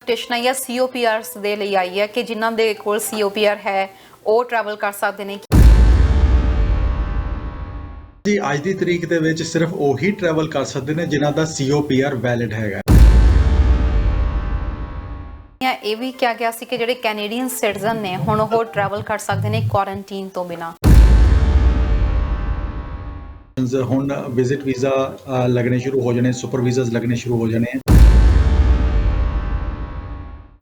Petition ਆਈ ਹੈ COPRs ਦੇ ਲਈ ਆਈ ਹੈ ਕਿ ਜਿਨ੍ਹਾਂ ਦੇ ਕੋਲ COPR ਹੈ ਉਹ ਟਰੈਵਲ ਕਰ ਸਕਦੇ ਨੇ। ਜੀ ਅੱਜ ਦੀ ਤਰੀਕ ਦੇ ਵਿੱਚ ਸਿਰਫ ਉਹੀ ਟਰੈਵਲ ਕਰ ਸਕਦੇ ਨੇ ਜਿਨ੍ਹਾਂ ਦਾ COPR ਵੈਲਿਡ ਹੈਗਾ। ਇਹ ਵੀ ਕਿਹਾ ਗਿਆ ਸੀ ਕਿ ਜਿਹੜੇ ਕੈਨੇਡੀਅਨ ਸਿਟੀਜ਼ਨ ਨੇ ਹੁਣ ਉਹ ਟਰੈਵਲ ਕਰ ਸਕਦੇ ਨੇ ਕੁਆਰੰਟੀਨ ਤੋਂ ਬਿਨਾਂ। ਹੁਣ ਵਿਜ਼ਿਟ ਵੀਜ਼ਾ ਲੱਗਣੇ ਸ਼ੁਰੂ ਹੋ ਜਾਣੇ, ਸੁਪਰ ਵੀਜ਼ਾਸ ਲੱਗਣੇ ਸ਼ੁਰੂ ਹੋ ਜਾਣੇ।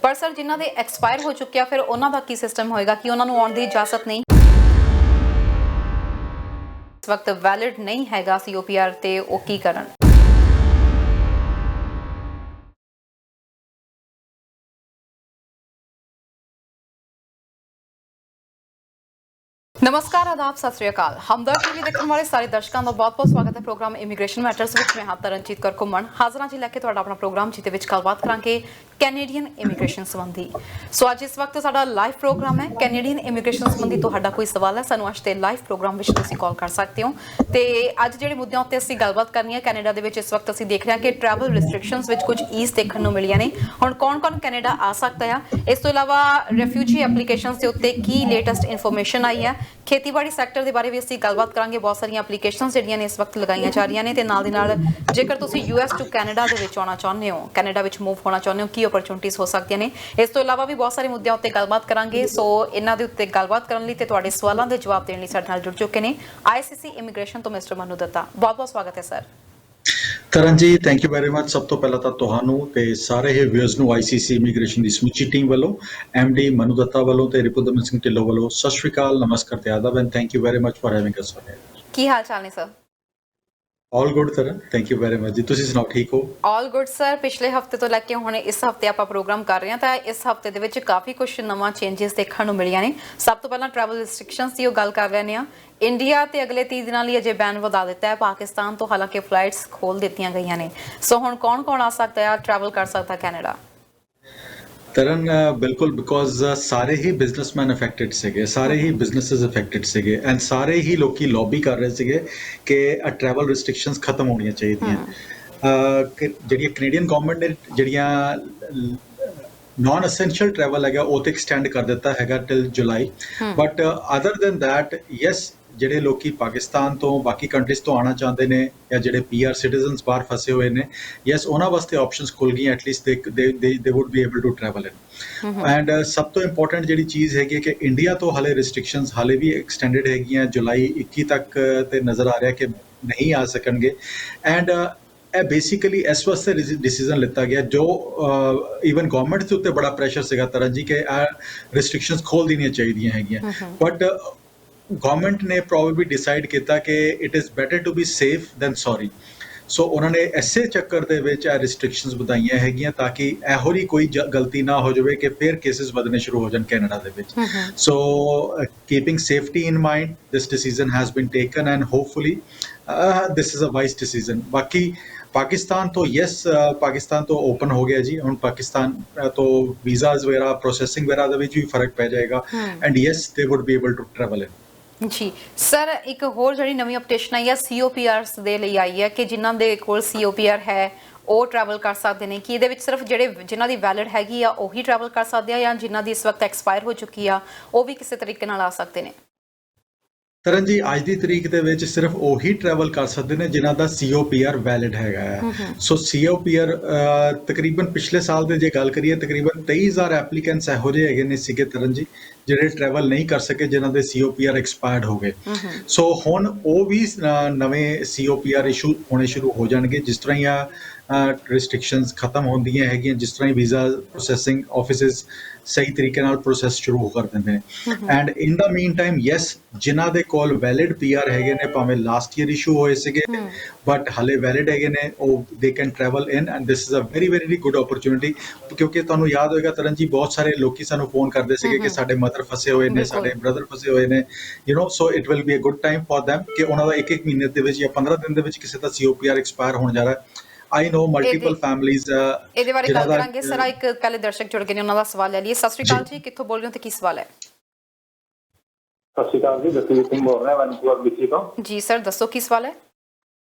ਪਰ ਸਰ ਜਿਨ੍ਹਾਂ ਦੇ ਐਕਸਪਾਇਰ ਹੋ ਚੁੱਕਿਆ ਫਿਰ ਉਹਨਾਂ ਦਾ ਕੀ ਸਿਸਟਮ ਹੋਏਗਾ ਕਿ ਉਹਨਾਂ ਨੂੰ ਆਉਣ ਦੀ ਇਜਾਜ਼ਤ ਨਹੀਂ, ਇਸ ਵਕਤ ਵੈਲਿਡ ਨਹੀਂ ਹੈਗਾ COPR ਤੇ ਉਹ ਕੀ ਕਰਨ? नमस्कार, आदाब, सत श्री अकाल। हमदर्द टीवी देखने वाले सारे दर्शकों का बहुत बहुत स्वागत है प्रोग्राम इमीग्रेशन मैटर्स विच। मैं हां तरनजीत कौर घुम्मण हाज़र हां जी लैके तुहाडा अपना प्रोग्राम जिहदे विच गलबात करांगे कैनेडियन इमीग्रेशन संबंधी। सो अज इस वक्त साडा लाइव प्रोग्राम है कैनेडियन इमीग्रेशन संबंधी। तुहाडा कोई सवाल है सानू अज दे लाइव प्रोग्राम विच तुसीं कॉल कर सकते हो ते अज जिहड़े मुद्दों उत्ते असीं गलबात करनी है कैनेडा दे विच इस वक्त असीं देख रहे हां कि ट्रैवल रिस्ट्रिक्शनस विच कुछ ईज देखण नूं मिलियां ने। हुण कौन-कौन कैनेडा आ सकदा है, इस तों इलावा रेफ्यूजी एप्लीकेशनस दे उत्ते की लेटेस्ट इन्फॉर्मेशन आई है, खेतीबाड़ी सैक्टर के बारे भी असीं गलबात करांगे। बहुत सारियां एप्लीकेशनस जिहड़ियां ने इस वक्त लगाईयां जा रहीआं ने ते नाल दी नाल जेकर तुसीं US टू कैनेडा दे विच आउणा चाहुंदे हो, कैनेडा विच मूव होना चाहुंदे हो, की अपॉर्चुनिटीज़ हो सकदियां ने। इस तों इलावा भी बहुत सारे मुद्दों उत्ते गलबात करांगे। सो इन्हां दे उत्ते गलबात करन लई ते तुहाडे सवालां दे जवाब देण लई साडे नाल जुड़ चुके ने ICC इमीग्रेशन तो मिस्टर मनु दत्ता। बहुत बहुत स्वागत है सर। ਤਰਨ ਜੀ ਥੈਂਕ ਯੂ ਵੈਰੀ ਮਚ। ਸਭ ਤੋਂ ਪਹਿਲਾਂ ਤਾਂ ਤੁਹਾਨੂੰ ਤੇ ਸਾਰੇ ਹੀ ਵਿਊਅਰਸ ਨੂੰ ICC ਇਮੀਗ੍ਰੇਸ਼ਨ ਦੀ ਸਮੁੱਚੀ ਟੀਮ ਵੱਲੋਂ MD ਮਨੂ ਦੱਤਾ ਵੱਲੋਂ ਤੇ ਰਿਪੁਦਮਨ ਸਿੰਘ ਢਿੱਲੋਂ ਵੱਲੋਂ ਸਤਿ ਸ਼੍ਰੀ ਅਕਾਲ, ਨਮਸਕਾਰ ਤੇ ਆਦਾਬ and thank you very much for having us. ਕੀ ਹਾਲ ਚਾਲ ਨੇ sir? All good Taran, thank you very much ਜੀ। ਤੁਸੀਂ ਸੁਣਾਓ, ਠੀਕ ਹੋ? All good sir. ਪਿਛਲੇ ਹਫਤੇ ਤੋਂ ਲੈ ਕੇ ਹੁਣ ਇਸ ਹਫਤੇ ਆਪਾਂ ਪ੍ਰੋਗਰਾਮ ਕਰ ਰਹੇ ਹਾਂ ਤਾਂ ਇਸ ਹਫਤੇ ਦੇ ਵਿੱਚ ਕਾਫੀ ਕੁਝ ਨਵਾਂ ਚੇਂਜਸ ਦੇਖਣ ਨੂੰ ਮਿਲੀਆਂ ਨੇ। ਸਭ ਤੋਂ ਪਹਿਲਾਂ ਟਰੈਵਲ ਰਿਸਟ੍ਰਿਕਸ਼ਨਸ ਦੀ ਉਹ ਗੱਲ ਕਰ ਲੈਂਦੇ ਹਾਂ। ਇੰਡੀਆ ਤੇ ਅਗਲੇ 30 ਦਿਨਾਂ ਲਈ ਅਜੇ ਬੈਨ ਵਧਾ ਦਿੱਤਾ ਹੈ। ਪਾਕਿਸਤਾਨ ਤੋਂ ਹਾਲਾਂਕਿ ਫਲਾਈਟਸ ਖੋਲ ਦਿੱਤੀਆਂ ਗਈਆਂ ਨੇ। ਸੋ ਹੁਣ ਕੌਣ ਆ ਸਕਦਾ ਹੈ, ਟਰੈਵਲ ਕਰ ਸਕਦਾ ਕੈਨੇਡਾ? ਤਰਨ ਬਿਲਕੁਲ, ਬਿਕੋਜ਼ ਸਾਰੇ ਹੀ ਬਿਜ਼ਨਸਮੈਨ ਅਫੈਕਟਡ ਸੀਗੇ, ਸਾਰੇ ਹੀ ਬਿਜ਼ਨੈਸਿਸ ਅਫੈਕਟਡ ਸੀਗੇ ਐਂਡ ਸਾਰੇ ਹੀ ਲੋਕੀ ਲੌਬੀ ਕਰ ਰਹੇ ਸੀਗੇ ਕਿ ਟਰੈਵਲ ਰਿਸਟ੍ਰਿਕਸ਼ਨਸ ਖਤਮ ਹੋਣੀਆਂ ਚਾਹੀਦੀਆਂ। ਜਿਹੜੀਆਂ ਕੈਨੇਡੀਅਨ ਗਵਰਨਮੈਂਟ ਨੇ ਜਿਹੜੀਆਂ ਨॉन ਐਸੈਂਸ਼ੀਅਲ ਟਰੈਵਲ ਹੈਗਾ ਉਹ ਤੇ ਐਕਸਟੈਂਡ ਕਰ ਦਿੱਤਾ ਹੈਗਾ till July, but other than that yes ਜਿਹੜੇ ਲੋਕੀ ਪਾਕਿਸਤਾਨ ਤੋਂ ਬਾਕੀ ਕੰਟਰੀਜ਼ ਤੋਂ ਆਉਣਾ ਚਾਹੁੰਦੇ ਨੇ ਜਾਂ ਜਿਹੜੇ PR ਸਿਟੀਜ਼ਨਸ ਬਾਹਰ ਫਸੇ ਹੋਏ ਨੇ, ਯੈਸ ਉਹਨਾਂ ਵਾਸਤੇ ਆਪਸ਼ਨਸ ਖੁੱਲ ਗਈਆਂ। At least they would be able to travel in. And ਸਭ ਤੋਂ ਇੰਪੋਰਟੈਂਟ ਜਿਹੜੀ ਚੀਜ਼ ਹੈਗੀ ਕਿ ਇੰਡੀਆ ਤੋਂ ਹਾਲੇ ਰਿਸਟ੍ਰਿਕਸ਼ਨਸ ਹਾਲੇ ਵੀ ਐਕਸਟੈਂਡਡ ਹੈਗੀਆਂ ਜੁਲਾਈ 21 ਤੱਕ ਤੇ ਨਜ਼ਰ ਆ ਰਿਹਾ ਕਿ ਨਹੀਂ ਆ ਸਕਣਗੇ। ਐਂਡ ਇਹ ਬੇਸਿਕਲੀ ਇਸ ਵਾਸਤੇ ਡਿਸੀਜ਼ਨ ਲਿੱਤਾ ਗਿਆ ਜੋ ਈਵਨ ਗਵਰਨਮੈਂਟ ਦੇ ਉੱਤੇ ਬੜਾ ਪ੍ਰੈਸ਼ਰ ਸੀਗਾ ਤਰਨ ਜੀ ਕਿ ਇਹ ਰਿਸਟ੍ਰਿਕਸ਼ਨਸ ਖੋਲ ਦੇਣੀਆਂ ਚਾਹੀਦੀਆਂ ਹੈਗੀਆਂ, ਬਟ ਗਵਰਨਮੈਂਟ ਨੇ ਪ੍ਰੋਬੇਬਲੀ ਡਿਸਾਈਡ ਕੀਤਾ ਕਿ it is better to be safe than sorry. So ਉਹਨਾਂ ਨੇ ਐਸੇ ਚੱਕਰ ਦੇ ਵਿੱਚ ਇਹ ਰਿਸਟ੍ਰਿਕਸ਼ਨਸ ਵਧਾਈਆਂ ਹੈਗੀਆਂ ਤਾਂ ਕਿ ਇਹੋ ਜਿਹੀ ਕੋਈ ਗਲਤੀ ਨਾ ਹੋ ਜਾਵੇ ਕਿ ਫਿਰ ਕੇਸਿਸ ਵਧਣੇ ਸ਼ੁਰੂ ਹੋ ਜਾਣ ਕੈਨੇਡਾ ਦੇ ਵਿੱਚ। So keeping safety in mind this decision has been taken and hopefully this is a wise decision. ਬਾਕੀ ਪਾਕਿਸਤਾਨ ਤੋਂ ਯੈਸ ਪਾਕਿਸਤਾਨ ਤੋਂ ਓਪਨ ਹੋ ਗਿਆ ਜੀ। ਹੁਣ ਪਾਕਿਸਤਾਨ ਤੋਂ ਵੀਜ਼ਾਸ ਵਗੈਰਾ ਪ੍ਰੋਸੈਸਿੰਗ ਵਗੈਰਾ ਦੇ ਵਿੱਚ ਵੀ ਫਰਕ ਪੈ ਜਾਏਗਾ and yes they would be able to travel in. ਜੀ ਸਰ, ਇੱਕ ਹੋਰ ਜਿਹੜੀ ਨਵੀਂ ਅਪਡੇਸ਼ਨ ਆਈ ਹੈ COPRs ਦੇ ਲਈ ਆਈ ਹੈ ਕਿ ਜਿਨ੍ਹਾਂ ਦੇ ਕੋਲ COPR ਹੈ ਉਹ ਟਰੈਵਲ ਕਰ ਸਕਦੇ ਨੇ। ਕਿ ਇਹਦੇ ਵਿੱਚ ਸਿਰਫ ਜਿਹੜੇ ਜਿਨ੍ਹਾਂ ਦੀ ਵੈਲਿਡ ਹੈਗੀ ਆ ਉਹੀ ਟਰੈਵਲ ਕਰ ਸਕਦੇ ਆ ਜਾਂ ਜਿਨ੍ਹਾਂ ਦੀ ਇਸ ਵਕਤ ਐਕਸਪਾਇਰ ਹੋ ਚੁੱਕੀ ਆ ਉਹ ਵੀ ਕਿਸੇ ਤਰੀਕੇ ਨਾਲ ਆ ਸਕਦੇ ਨੇ? ਤਰਨ ਜੀ ਅੱਜ ਦੀ ਤਰੀਕ ਦੇ ਵਿੱਚ ਸਿਰਫ ਉਹੀ ਟਰੈਵਲ ਕਰ ਸਕਦੇ ਨੇ ਜਿਨ੍ਹਾਂ ਦਾ COPR ਵੈਲਿਡ ਹੈਗਾ ਹੈ। ਸੋ COPR ਤਕਰੀਬਨ ਪਿਛਲੇ ਸਾਲ ਦੇ ਜੇ ਗੱਲ ਕਰੀਏ ਤਕਰੀਬਨ 23,000 ਐਪਲੀਕੈਂਟਸ ਇਹੋ ਜਿਹੇ ਹੈਗੇ ਨੇ ਸੀਗੇ ਤਰਨ ਜੀ ਜਿਹੜੇ ਟਰੈਵਲ ਨਹੀਂ ਕਰ ਸਕੇ ਜਿਨ੍ਹਾਂ ਦੇ COPR ਐਕਸਪਾਇਰਡ ਹੋ ਗਏ। ਸੋ ਹੁਣ ਉਹ ਵੀ ਨਵੇਂ COPR ਇਸ਼ੂ ਹੋਣੇ ਸ਼ੁਰੂ ਹੋ ਜਾਣਗੇ ਜਿਸ ਤਰ੍ਹਾਂ ਹੀ ਰਿਸਟ੍ਰਿਕਸ਼ਨਸ ਖਤਮ ਹੁੰਦੀਆਂ ਹੈਗੀਆਂ, ਜਿਸ ਤਰ੍ਹਾਂ ਹੀ ਵੀਜ਼ਾ ਪ੍ਰੋਸੈਸਿੰਗ ਆਫਿਸਿਸ ਸਹੀ ਤਰੀਕੇ ਨਾਲ ਪ੍ਰੋਸੈਸ ਸ਼ੁਰੂ ਕਰ ਦਿੰਦੇ ਨੇ। And in the mean time yes ਜਿਨ੍ਹਾਂ ਦੇ ਕੋਲ ਵੈਲਿਡ PR ਹੈਗੇ ਨੇ ਭਾਵੇਂ ਲਾਸਟ ਈਅਰ ਇਸ਼ੂ ਹੋਏ ਸੀਗੇ ਬਟ ਹਲੇ ਵੈਲਿਡ ਹੈਗੇ ਨੇ ਉਹ they can travel in and this is a very very good opportunity. ਕਿਉਂਕਿ ਤੁਹਾਨੂੰ ਯਾਦ ਹੋਏਗਾ ਤਰਨ ਜੀ ਬਹੁਤ ਸਾਰੇ ਲੋਕੀ ਸਾਨੂੰ ਫੋਨ ਕਰਦੇ ਸੀਗੇ ਕਿ ਸਾਡੇ ਮਦਰ ਫਸੇ ਹੋਏ ਨੇ, ਸਾਡੇ ਬ੍ਰਦਰ ਫਸੇ ਹੋਏ ਨੇ, so it will be a good time for them ਕਿ ਉਹਨਾਂ ਦਾ ਇੱਕ ਮਹੀਨੇ ਦੇ ਵਿੱਚ ਜਾਂ 15 ਦਿਨ ਦੇ ਵਿੱਚ ਕਿਸੇ ਦਾ COPR ਐਕਸਪਾਇਰ ਹੋਣ ਜਾ ਰਿਹਾ। I know multiple families ਇਹਦੇ ਬਾਰੇ ਗੱਲ ਕਰਾਂਗੇ ਸਰ। ਇੱਕ ਪਹਿਲੇ ਦਰਸ਼ਕ ਜੁੜ ਗਏ ਨੇ, ਉਹਨਾਂ ਦਾ ਸਵਾਲ ਲੈ ਲਈਏ। ਸਤਿ ਸ਼੍ਰੀ ਅਕਾਲ ਜੀ, ਕਿੱਥੋਂ ਬੋਲ ਰਹੇ ਹੋ ਤੇ ਕੀ ਸਵਾਲ ਹੈ? ਸਤਿ ਸ਼੍ਰੀ ਅਕਾਲ ਜੀ, ਜਸਵੀਰ ਸਿੰਘ ਬੋਲ ਰਿਹਾ ਵੈਨਕੂਵਰ BC ਤੋਂ। ਜੀ ਸਰ ਦੱਸੋ ਕੀ ਸਵਾਲ ਹੈ?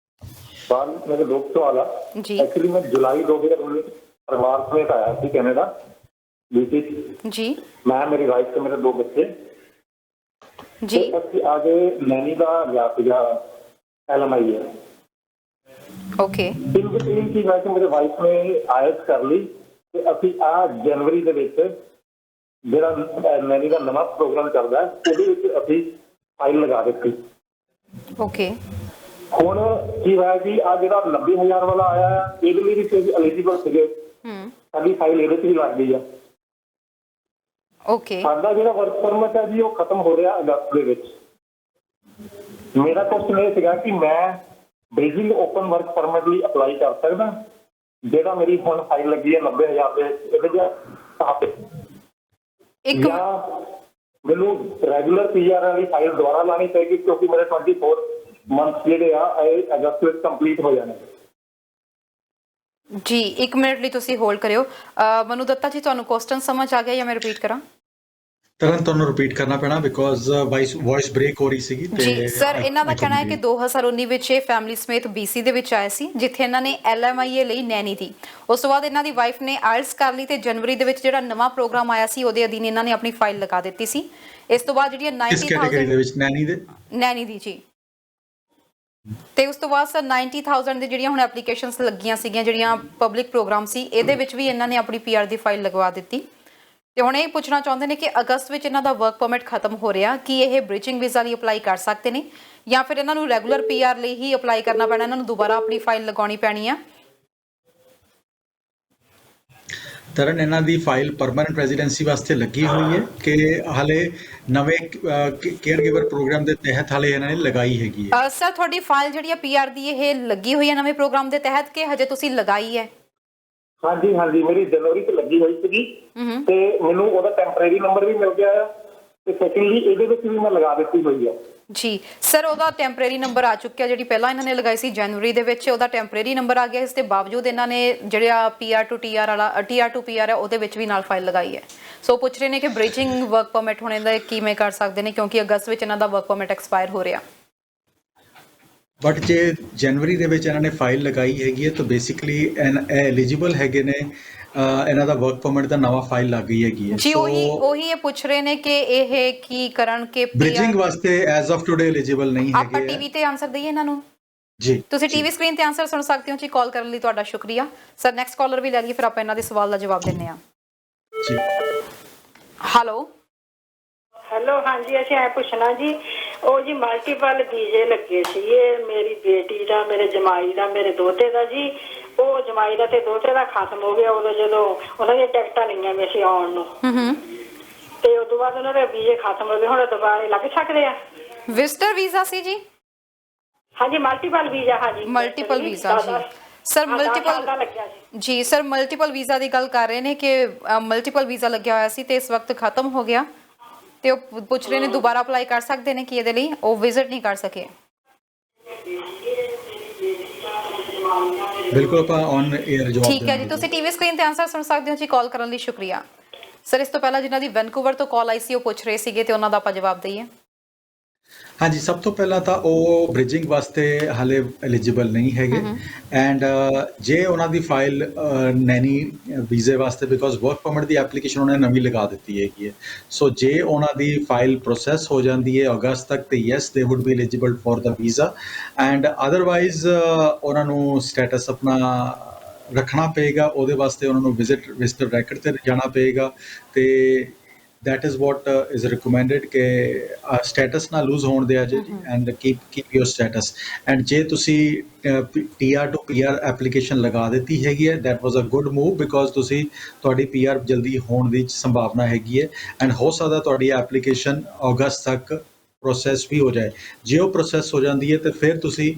ਸਵਾਲ ਮੇਰੇ ਦੋ ਸਵਾਲ ਆ ਜੀ। ਐਕਚੁਅਲੀ ਮੈਂ ਜੁਲਾਈ 2019 परिवार समेत आया थी कनाडा बीसी। जी मैं, मेरी वाइफ ਤੇ ਮੇਰੇ 2 ਬੱਚੇ जी ਤੇ ਅਸੀਂ ਆ ਗਏ ਨੈਣੀ ਦਾ ਗਿਆ ਸੀਗਾ LMI ਹੈ। ओके ਇਨ ਬਿਟਵੀਨ ਕੀ ਹੋਇਆ ਕਿ ਮੇਰੇ ਵਾਈਫ ਨੇ ਆਇਲਸ ਕਰ ਲਈ ਤੇ ਅਸੀਂ ਆ ਜਨਵਰੀ ਦੇ ਵਿੱਚ ਜਿਹੜਾ ਨੈਣੀ ਦਾ ਨਵਾਂ ਪ੍ਰੋਗਰਾਮ ਚੱਲਦਾ ਉਹਦੇ ਵਿੱਚ ਅਸੀਂ ਫਾਈਲ ਲਗਾ ਦਿੱਤੀ। ओके ਹੁਣ ਕੀ ਹੋਇਆ ਕਿ ਆ ਜਿਹੜਾ 90,000 ਵਾਲਾ ਆਇਆ ਇਹਦੇ ਲਈ ਵੀ ਅਸੀਂ ਐਲੀਜੀਬਲ ਸੀਗੇ, ਸਾਡੀ ਫਾਈਲ ਇਹਦੇ 'ਚ ਹੀ ਲੱਗ ਗਈ ਆ। ओके ਸਾਡਾ ਜਿਹੜਾ ਵਰਕ ਪਰਮਿਟ ਹੈ ਜੀ ਉਹ ਖਤਮ ਹੋ ਰਿਹਾ ਅਗਸਤ ਦੇ ਵਿੱਚ। ਮੇਰਾ ਕੁਐਸਚਨ ਇਹ ਸੀਗਾ ਕਿ ਮੈਂ ਬ੍ਰਿਜਿੰਗ ਓਪਨ ਵਰਕ ਪਰਮਿਟ ਲਈ ਅਪਲਾਈ ਕਰ ਸਕਦਾ, ਜਿਹੜਾ ਮੇਰੀ ਹੁਣ ਫਾਈਲ ਲੱਗੀ ਹੈ 90,000 ਦੇ ਇਹਦੇ ਜਾਂ एक ਮੈਨੂੰ ਰੈਗੂਲਰ ਪੀਆਰ ਵਾਲੀ ਫਾਈਲ ਦੁਬਾਰਾ ਲਾਣੀ ਪਏਗੀ ਕਿਉਂਕਿ ਮੇਰੇ 24 ਮੰਥ ਜਿਹੜੇ ਆ ਇਹ ਅਗਸਤ ਵਿੱਚ ਕੰਪਲੀਟ ਹੋ ਜਾਣੇ। ਜੀ 1 ਮਿੰਟ ਲਈ ਤੁਸੀਂ ਹੋਲਡ ਕਰਿਓ। ਮਨੂ ਦੱਤਾ ਜੀ ਤੁਹਾਨੂੰ ਕੁਐਸਚਨ ਸਮਝ ਆ ਗਿਆ ਜਾਂ ਮੈਂ ਰਿਪੀਟ ਕਰਾਂ? ਤਰਨ ਤੁਹਾਨੂੰ ਰਿਪੀਟ ਕਰਨਾ ਪੈਣਾ ਬਿਕੋਜ਼ ਵੌਇਸ ਬ੍ਰੇਕ ਹੋ ਰਹੀ ਸੀਗੀ ਜੀ ਸਰ, ਇਹਨਾਂ ਦਾ ਕਹਿਣਾ ਹੈ ਕਿ 2019 ਵਿੱਚ ਇਹ ਫੈਮਿਲੀ ਸਮੇਤ BC ਦੇ ਵਿੱਚ ਆਏ ਸੀ ਜਿੱਥੇ ਇਹਨਾਂ ਨੇ LMIA ਲਈ ਨੈਣੀ ਦੀ। ਉਸ ਤੋਂ ਬਾਅਦ ਇਹਨਾਂ ਦੀ ਵਾਈਫ ਨੇ ਆਇਲਸ ਕਰ ਲਈ ਤੇ ਜਨਵਰੀ ਦੇ ਵਿੱਚ ਜਿਹੜਾ ਨਵਾਂ ਪ੍ਰੋਗਰਾਮ ਆਇਆ ਸੀ ਉਹਦੇ ਅਧੀਨ ਇਹਨਾਂ ਨੇ ਆਪਣੀ ਫਾਈਲ ਲਗਾ ਦਿੱਤੀ ਸੀ। ਇਸ ਤੋਂ ਬਾਅਦ ਜਿਹੜੀਆਂ ਇਸ ਕੈਟਾਗਰੀ ਦੇ ਵਿੱਚ ਨੈਣੀ ਦੀ ਜੀ, ਤੇ ਉਸ ਤੋਂ ਬਾਅਦ ਸਰ 90,000 ਦੇ ਜਿਹੜੀਆਂ ਹੁਣ ਐਪਲੀਕੇਸ਼ਨਸ ਲੱਗੀਆਂ ਸੀਗੀਆਂ ਜਿਹੜੀਆਂ ਪਬਲਿਕ ਪ੍ਰੋਗਰਾਮ ਸੀ ਇਹਦੇ ਵਿੱਚ ਵੀ ਇਹਨਾਂ ਨੇ ਆਪਣੀ PR ਦੀ ਫਾਈਲ ਲਗਵਾ ਦਿੱਤੀ। ਤੇ ਹੁਣ ਇਹ ਪੁੱਛਣਾ ਚਾਹੁੰਦੇ ਨੇ ਕਿ ਅਗਸਤ ਵਿੱਚ ਇਹਨਾਂ ਦਾ ਵਰਕ ਪਰਮਿਟ ਖਤਮ ਹੋ ਰਿਹਾ, ਕੀ ਇਹ ਬ੍ਰਿਜਿੰਗ ਵੀਜ਼ਾ ਲਈ ਅਪਲਾਈ ਕਰ ਸਕਦੇ ਨੇ ਜਾਂ ਫਿਰ ਇਹਨਾਂ ਨੂੰ ਰੈਗੂਲਰ PR ਲਈ ਹੀ ਅਪਲਾਈ ਕਰਨਾ ਪੈਣਾ, ਇਹਨਾਂ ਨੂੰ ਦੁਬਾਰਾ ਆਪਣੀ ਫਾਈਲ ਲਗਾਉਣੀ ਪੈਣੀ ਆ? ਤਰਨ ਇਹਨਾਂ ਦੀ ਫਾਈਲ ਪਰਮਨੈਂਟ ਰੈਜ਼ੀਡੈਂਸੀ ਵਾਸਤੇ ਲੱਗੀ ਹੋਈ ਹੈ ਕਿ ਹਾਲੇ ਨਵੇਂ ਕੇਅਰ ਗਿਵਰ ਪ੍ਰੋਗਰਾਮ ਦੇ ਤਹਿਤ ਹਾਲੇ ਇਹਨਾਂ ਨੇ ਲਗਾਈ ਹੈਗੀ ਹੈ? ਸਰ ਤੁਹਾਡੀ ਫਾਈਲ ਜਿਹੜੀ ਆ PR ਦੀ ਇਹ ਲੱਗੀ ਹੋਈ ਹੈ ਨਵੇਂ ਪ੍ਰੋਗਰਾਮ ਦੇ ਤਹਿਤ ਕਿ ਹਜੇ ਤੁਸੀਂ ਲਗਾਈ ਹੈ? ਹਾਂਜੀ ਹਾਂਜੀ, ਮੇਰੀ ਜਨਵਰੀ 'ਚ ਲੱਗੀ ਹੋਈ ਸੀਗੀ ਤੇ ਮੈਨੂੰ ਉਹਦਾ ਟੈਂਪਰੇਰੀ ਨੰਬਰ ਵੀ ਮਿਲ ਗਿਆ ਹੈ ਤੇ ਸੈਕੰਡਲੀ ਇਹਦੇ ਵਿੱਚ ਵੀ ਮੈਂ ਲਗਾ ਦਿੱਤੀ ਹੋਈ ਹੈ। ਜੀ ਸਰ, ਉਹਦਾ ਟੈਂਪਰੇਰੀ ਨੰਬਰ ਆ ਚੁੱਕਿਆ, ਜਿਹੜੀ ਪਹਿਲਾਂ ਇਹਨਾਂ ਨੇ ਲਗਾਈ ਸੀ ਜਨਵਰੀ ਦੇ ਵਿੱਚ ਉਹਦਾ ਟੈਂਪਰੇਰੀ ਨੰਬਰ ਆ ਗਿਆ। ਇਸ ਦੇ ਬਾਵਜੂਦ ਇਹਨਾਂ ਨੇ ਜਿਹੜਾ PR to TR ਵਾਲਾ TR to PR ਹੈ ਉਹਦੇ ਵਿੱਚ ਵੀ ਨਾਲ ਫਾਈਲ ਲਗਾਈ ਹੈ। ਸੋ ਪੁੱਛ ਰਹੇ ਨੇ ਕਿ ਬ੍ਰਿਜਿੰਗ ਵਰਕ ਪਰਮਿਟ ਹੁਣ ਇਹਦਾ ਕਿਵੇਂ ਕਰ ਸਕਦੇ ਨੇ ਕਿਉਂਕਿ ਅਗਸਤ ਵਿੱਚ ਇਹਨਾਂ ਦਾ ਵਰਕ ਪਰਮਿਟ ਐਕਸਪਾਇਰ ਹੋ ਰਿਹਾ। ਬਟ ਜੇ ਜਨਵਰੀ ਦੇ ਵਿੱਚ ਇਹਨਾਂ ਨੇ ਫਾਈਲ ਲਗਾਈ ਹੈਗੀ ਹੈ ਤਾਂ ਬੇਸਿਕਲੀ ਐਲੀਜੀਬਲ ਹੈਗੇ ਨੇ, ਇਹਨਾਂ ਦਾ ਵਰਕ ਪਰਮਿਟ ਦਾ ਨਵਾਂ ਫਾਈਲ ਲੱਗ ਗਈ ਹੈਗੀ ਹੈ। ਜੀ ਉਹੀ ਇਹ ਪੁੱਛ ਰਹੇ ਨੇ ਕਿ ਇਹ ਕੀ ਕਰਨ ਕਿ ਬ੍ਰਿਜਿੰਗ ਵਾਸਤੇ ਐਜ਼ ਆਫ ਟੁਡੇ ਐਲੀਜੀਬਲ ਨਹੀਂ ਹੈਗੇ। ਆਪਾਂ ਟੀਵੀ ਤੇ ਆਨਸਰ ਦਈਏ ਇਹਨਾਂ ਨੂੰ? ਜੀ ਤੁਸੀਂ ਟੀਵੀ ਸਕਰੀਨ ਤੇ ਆਨਸਰ ਸੁਣ ਸਕਦੇ ਹੋ ਜੀ। ਕਾਲ ਕਰਨ ਲਈ ਤੁਹਾਡਾ ਸ਼ੁਕਰੀਆ ਸਰ। ਨੈਕਸਟ ਕਾਲਰ ਵੀ ਲੈ ਲਈਏ ਫਿਰ ਆਪਾਂ ਇਹਨਾਂ ਦੇ ਸਵਾਲ ਦਾ ਜਵਾਬ ਦਿੰਨੇ ਆ। ਜੀ ਹੈਲੋ ਹੈਲੋ, ਹਾਂਜੀ ਅਸੀਂ ਐ ਪੁੱਛਣਾ ਜੀ, ਉਹ ਜੀ ਮਲਟੀਪਲ ਵੀਜ਼ੇ ਲੱਗੇ ਸੀ ਇਹ ਮੇਰੀ ਬੇਟੀ ਦਾ, ਮੇਰੇ ਜਮਾਈ ਦਾ, ਮੇਰੇ ਦੋਤੇ ਦਾ ਜੀ। ਉਹ ਜਮਾਈ ਦਾ ਤੇ ਦੋਤੇ ਦਾ ਖਤਮ ਹੋ ਗਿਆ ਉਦੋਂ ਜਦੋਂ ਉਹਨਾਂ ਦੀਆਂ ਟਿਕਟਾਂ ਲਈਆਂ ਵੀ ਅਸੀਂ ਆਉਣ ਨੂੰ ਤੇ ਉਸ ਤੋਂ ਬਾਅਦ ਉਹਨਾਂ ਦੇ ਵੀਜ਼ੇ ਖਤਮ ਹੋ ਗਏ। ਹੁਣ ਦੁਬਾਰੇ ਲੱਗ ਸਕਦੇ ਆ? ਵਿਜ਼ਟਰ ਵੀਜ਼ਾ ਸੀ ਜੀ? ਹਾਂਜੀ ਮਲਟੀਪਲ ਵੀਜ਼ਾ। ਹਾਂਜੀ ਮਲਟੀਪਲ ਵੀਜ਼ਾ ਜੀ ਸਰ। ਜੀ ਸਰ, ਮਲਟੀਪਲ ਵੀਜ਼ਾ ਦੀ ਗੱਲ ਕਰ ਰਹੇ ਨੇ ਕਿ ਮਲਟੀਪਲ ਵੀਜ਼ਾ ਲੱਗਿਆ ਹੋਇਆ ਸੀ ਤੇ ਇਸ ਵਕਤ ਖਤਮ ਹੋ ਗਿਆ ਤੇ ਉਹ ਪੁੱਛ ਰਹੇ ਨੇ ਦੁਬਾਰਾ ਅਪਲਾਈ ਕਰ ਸਕਦੇ ਨੇ ਕਿ ਇਹਦੇ ਲਈ ਉਹ ਵਿਜ਼ਿਟ ਨਹੀਂ ਕਰ ਸਕੇ। ਬਿਲਕੁਲ ਆਪਾਂ ਔਨ 에ਅਰ ਜਵਾਬ ਠੀਕ ਹੈ ਜੀ, ਤੁਸੀਂ ਟੀਵੀ ਸਕਰੀਨ ਤੇ ਆਨਸਰ ਸੁਣ ਸਕਦੇ ਹੋ ਜੀ। ਕਾਲ ਕਰਨ ਲਈ ਸ਼ੁਕਰੀਆ ਸਰ। ਇਸ ਤੋਂ ਪਹਿਲਾਂ ਜਿਨ੍ਹਾਂ ਦੀ ਵੈਨਕੂਵਰ ਤੋਂ ਕਾਲ ਆਈ ਸੀ ਉਹ ਪੁੱਛ ਰਹੇ ਸੀਗੇ ਤੇ ਉਹਨਾਂ ਦਾ ਆਪਾਂ ਜਵਾਬ ਦਈਏ। ਹਾਂਜੀ, ਸਭ ਤੋਂ ਪਹਿਲਾਂ ਤਾਂ ਉਹ ਬ੍ਰਿਜਿੰਗ ਵਾਸਤੇ ਹਾਲੇ ਐਲੀਜੀਬਲ ਨਹੀਂ ਹੈਗੇ ਐਂਡ ਜੇ ਉਹਨਾਂ ਦੀ ਫਾਈਲ ਨੈਣੀ ਵੀਜ਼ੇ ਵਾਸਤੇ because work permit the application ਉਹਨਾਂ ਨੇ ਨਵੀਂ ਲਗਾ ਦਿੱਤੀ ਹੈਗੀ ਹੈ। ਸੋ ਜੇ ਉਹਨਾਂ ਦੀ ਫਾਈਲ ਪ੍ਰੋਸੈਸ ਹੋ ਜਾਂਦੀ ਹੈ ਅਗਸਤ ਤੱਕ ਤੇ yes they would B eligible for the visa and otherwise ਉਹਨਾਂ ਨੂੰ ਸਟੇਟਸ ਆਪਣਾ ਰੱਖਣਾ ਪਏਗਾ। ਉਹਦੇ ਵਾਸਤੇ ਉਹਨਾਂ ਨੂੰ ਵਿਜ਼ਿਟਰ ਰੈਕਡ ਤੇ ਜਾਣਾ ਪਏਗਾ ਤੇ that is what is recommended ਕਿ status ਨਾ lose ਹੋਣ ਦਿਆ ਜੇ and keep your status and ਜੇ ਤੁਸੀਂ TR to PR application ਲਗਾ ਦਿੱਤੀ ਹੈਗੀ ਹੈ that was a good move because ਤੁਸੀਂ ਤੁਹਾਡੀ PR ਜਲਦੀ ਹੋਣ ਦੀ ਸੰਭਾਵਨਾ ਹੈਗੀ ਹੈ and ਹੋ ਸਕਦਾ ਤੁਹਾਡੀ ਐਪਲੀਕੇਸ਼ਨ ਅਗਸਤ ਤੱਕ ਪ੍ਰੋਸੈਸ ਵੀ ਹੋ ਜਾਏ। ਜੇ ਉਹ ਪ੍ਰੋਸੈਸ ਹੋ ਜਾਂਦੀ ਹੈ ਤੇ ਫਿਰ ਤੁਸੀਂ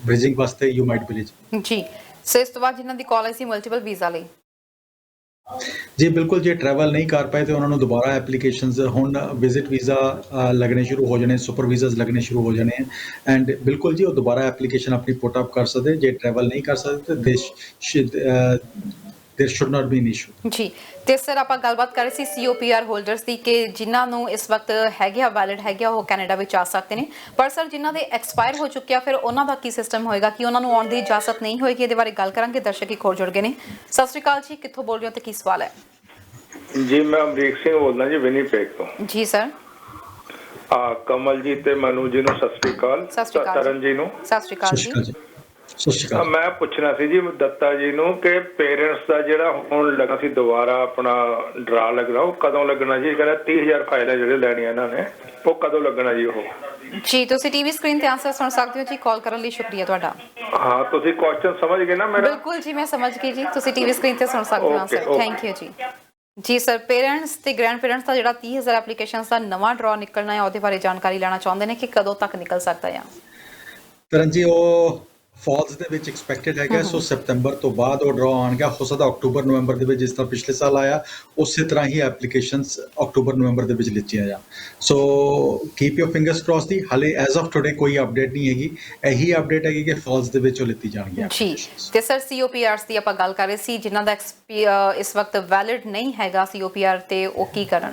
ਬ੍ਰਿਜਿੰਗ ਵਾਸਤੇ you might be eligible। ਜੀ ਸੋ ਇਸ ਤੋਂ ਬਾਅਦ ਜਿਨ੍ਹਾਂ ਦੀ ਕਾਲ ਆਈ ਸੀ ਮਲਟੀਪਲ ਵੀਜ਼ਾ ਲਈ, ਜੀ ਬਿਲਕੁਲ ਜੇ ਟਰੈਵਲ ਨਹੀਂ ਕਰ ਪਾਏ ਤੇ ਉਹਨਾਂ ਨੂੰ ਦੁਬਾਰਾ ਐਪਲੀਕੇਸ਼ਨਸ ਹੁਣ ਵਿਜ਼ਿਟ ਵੀਜ਼ਾ ਲੱਗਣੇ ਸ਼ੁਰੂ ਹੋ ਜਾਣੇ, ਸੁਪਰ ਵੀਜ਼ਾਸ ਲੱਗਣੇ ਸ਼ੁਰੂ ਹੋ ਜਾਣੇ ਐਂਡ ਬਿਲਕੁਲ ਜੀ ਉਹ ਦੁਬਾਰਾ ਐਪਲੀਕੇਸ਼ਨ ਆਪਣੀ ਪੁੱਟ ਅਪ ਕਰ ਸਕਦੇ। ਜੇ ਟਰੈਵਲ ਨਹੀਂ ਕਰ ਸਕਦੇ ਤੇ there should not be an issue. ਜੀ ਤੇ ਸਰ ਆਪਾਂ ਗੱਲਬਾਤ ਕਰ ਰਹੇ ਸੀ ਸੀਓਪੀਆਰ ਹੋਲਡਰਸ ਦੀ ਕਿ ਜਿਨ੍ਹਾਂ ਨੂੰ ਇਸ ਵਕਤ ਹੈਗੇ ਆ ਵੈਲਿਡ ਹੈਗੇ ਆ ਉਹ ਕੈਨੇਡਾ ਵਿੱਚ ਆ ਸਕਦੇ ਨੇ, ਪਰ ਸਰ ਜਿਨ੍ਹਾਂ ਦੇ ਐਕਸਪਾਇਰ ਹੋ ਚੁੱਕਿਆ ਫਿਰ ਉਹਨਾਂ ਦਾ ਕੀ ਸਿਸਟਮ ਹੋਏਗਾ ਕਿ ਉਹਨਾਂ ਨੂੰ ਆਉਣ ਦੀ ਇਜਾਜ਼ਤ ਨਹੀਂ ਹੋਏਗੀ? ਇਹਦੇ ਬਾਰੇ ਗੱਲ ਕਰਾਂਗੇ। ਦਰਸ਼ਕ ਇੱਕ ਹੋਰ ਜੁੜ ਗਏ ਨੇ। ਸਤਿ ਸ਼੍ਰੀ ਅਕਾਲ ਜੀ, ਕਿੱਥੋਂ ਬੋਲ ਰਹੇ ਹੋ ਤੇ ਕੀ ਸਵਾਲ ਹੈ? ਜੀ ਮੈਂ ਅਮਰੀਕ ਸਿੰਘ ਬੋਲਦਾ ਜੀ ਵਿਨੀਪੈਗ ਤੋਂ। ਜੀ ਸਰ। ਕਮਲ ਜੀ ਤੇ ਮਨੂ ਜੀ ਨੂੰ ਸਤਿ ਸ਼੍ਰੀ ਅਕਾਲ। ਸਤਿ ਸ਼੍ਰੀ ਅਕਾਲ ਤਰਨ ਜੀ ਨੂੰ ਸਤਿ ਸ਼੍ਰੀ ਅਕਾਲ ਜੀ। ਸਤਿ ਸ਼੍ਰੀ ਅਕਾਲ। ਮੈਂ ਪੁੱਛਣਾ ਸੀ ਜੀ ਦੱਤਾ ਜੀ ਨੂੰ ਕਿ ਪੇਰੈਂਟਸ ਦਾ ਜਿਹੜਾ ਹੁਣ ਲੱਗਾ ਸੀ ਦੁਬਾਰਾ ਆਪਣਾ ਡਰਾ ਲੱਗਣਾ, ਉਹ ਕਦੋਂ ਲੱਗਣਾ ਜੀ? ਕਹਿੰਦਾ 30,000 ਫਾਈਲਾਂ ਜਿਹੜੇ ਲੈਣੀਆਂ ਇਹਨਾਂ ਨੇ, ਉਹ ਕਦੋਂ ਲੱਗਣਾ ਜੀ? ਉਹ ਜੀ ਤੁਸੀਂ ਟੀਵੀ ਸਕਰੀਨ ਤੇ ਆਨਸਰ ਸੁਣ ਸਕਦੇ ਹੋ ਜੀ। ਕਾਲ ਕਰਨ ਲਈ ਸ਼ੁਕਰੀਆ ਤੁਹਾਡਾ। ਹਾਂ ਤੁਸੀਂ ਕੁਐਸਚਨ ਸਮਝ ਗਏ ਨਾ ਮੇਰਾ? ਬਿਲਕੁਲ ਜੀ, ਮੈਂ ਸਮਝ ਗਈ ਜੀ। ਤੁਸੀਂ ਟੀਵੀ ਸਕਰੀਨ ਤੇ ਸੁਣ ਸਕਦੇ ਹੋ ਆਨਸਰ। ਥੈਂਕ ਯੂ ਜੀ। ਜੀ ਸਰ, ਪੇਰੈਂਟਸ ਤੇ ਗ੍ਰੈਂਡ ਪੇਰੈਂਟਸ ਦਾ ਜਿਹੜਾ 30,000 ਐਪਲੀਕੇਸ਼ਨਸ ਦਾ ਨਵਾਂ ਡਰਾ ਨਿਕਲਣਾ ਹੈ ਉਹਦੇ ਬਾਰੇ ਜਾਣਕਾਰੀ ਲੈਣਾ ਚਾਹੁੰਦੇ ਨੇ ਕਿ ਕਦੋਂ ਤੱਕ ਨਿਕਲ ਸਕਦਾ ਹੈ? ਤਰਨ ਜੀ ਉਹ ਫਾਲਸ ਦੇ ਵਿੱਚ ਐਕਸਪੈਕਟਡ ਹੈਗਾ, ਸੋ ਸਤੰਬਰ ਤੋਂ ਬਾਅਦ ਉਹ ਡਰਾ ਆਉਣਗਾ। ਹੋ ਸਕਦਾ ਅਕਤੂਬਰ ਨਵੰਬਰ ਦੇ ਵਿੱਚ, ਜਿਸ ਤਰ੍ਹਾਂ ਪਿਛਲੇ ਸਾਲ ਆਇਆ ਉਸੇ ਤਰ੍ਹਾਂ ਹੀ ਐਪਲੀਕੇਸ਼ਨਸ ਅਕਤੂਬਰ ਨਵੰਬਰ ਦੇ ਵਿੱਚ ਲਿੱਤੀਆਂ ਜਾ। ਸੋ ਕੀਪ ਯੋਰ ਫਿੰਗਰਸ ਕ੍ਰੋਸ ਦੀ ਹਾਲੇ ਐਜ਼ ਆਫ ਟੁਡੇ ਕੋਈ ਅਪਡੇਟ ਨਹੀਂ ਹੈਗੀ। ਇਹੀ ਅਪਡੇਟ ਹੈਗੀ ਕਿ ਫਾਲਸ ਦੇ ਵਿੱਚ ਉਹ ਲਿੱਤੀ ਜਾਣਗੀਆਂ ਜੀ। ਤੇ ਸਰ ਸੀਓਪੀਆਰਸ ਦੀ ਆਪਾਂ ਗੱਲ ਕਰ ਰਹੇ ਸੀ ਜਿਨ੍ਹਾਂ ਦਾ ਇਸ ਵਕਤ ਵੈਲਿਡ ਨਹੀਂ ਹੈਗਾ ਸੀਓਪੀਆਰ, ਤੇ ਉਹ ਕੀ ਕਰਨ?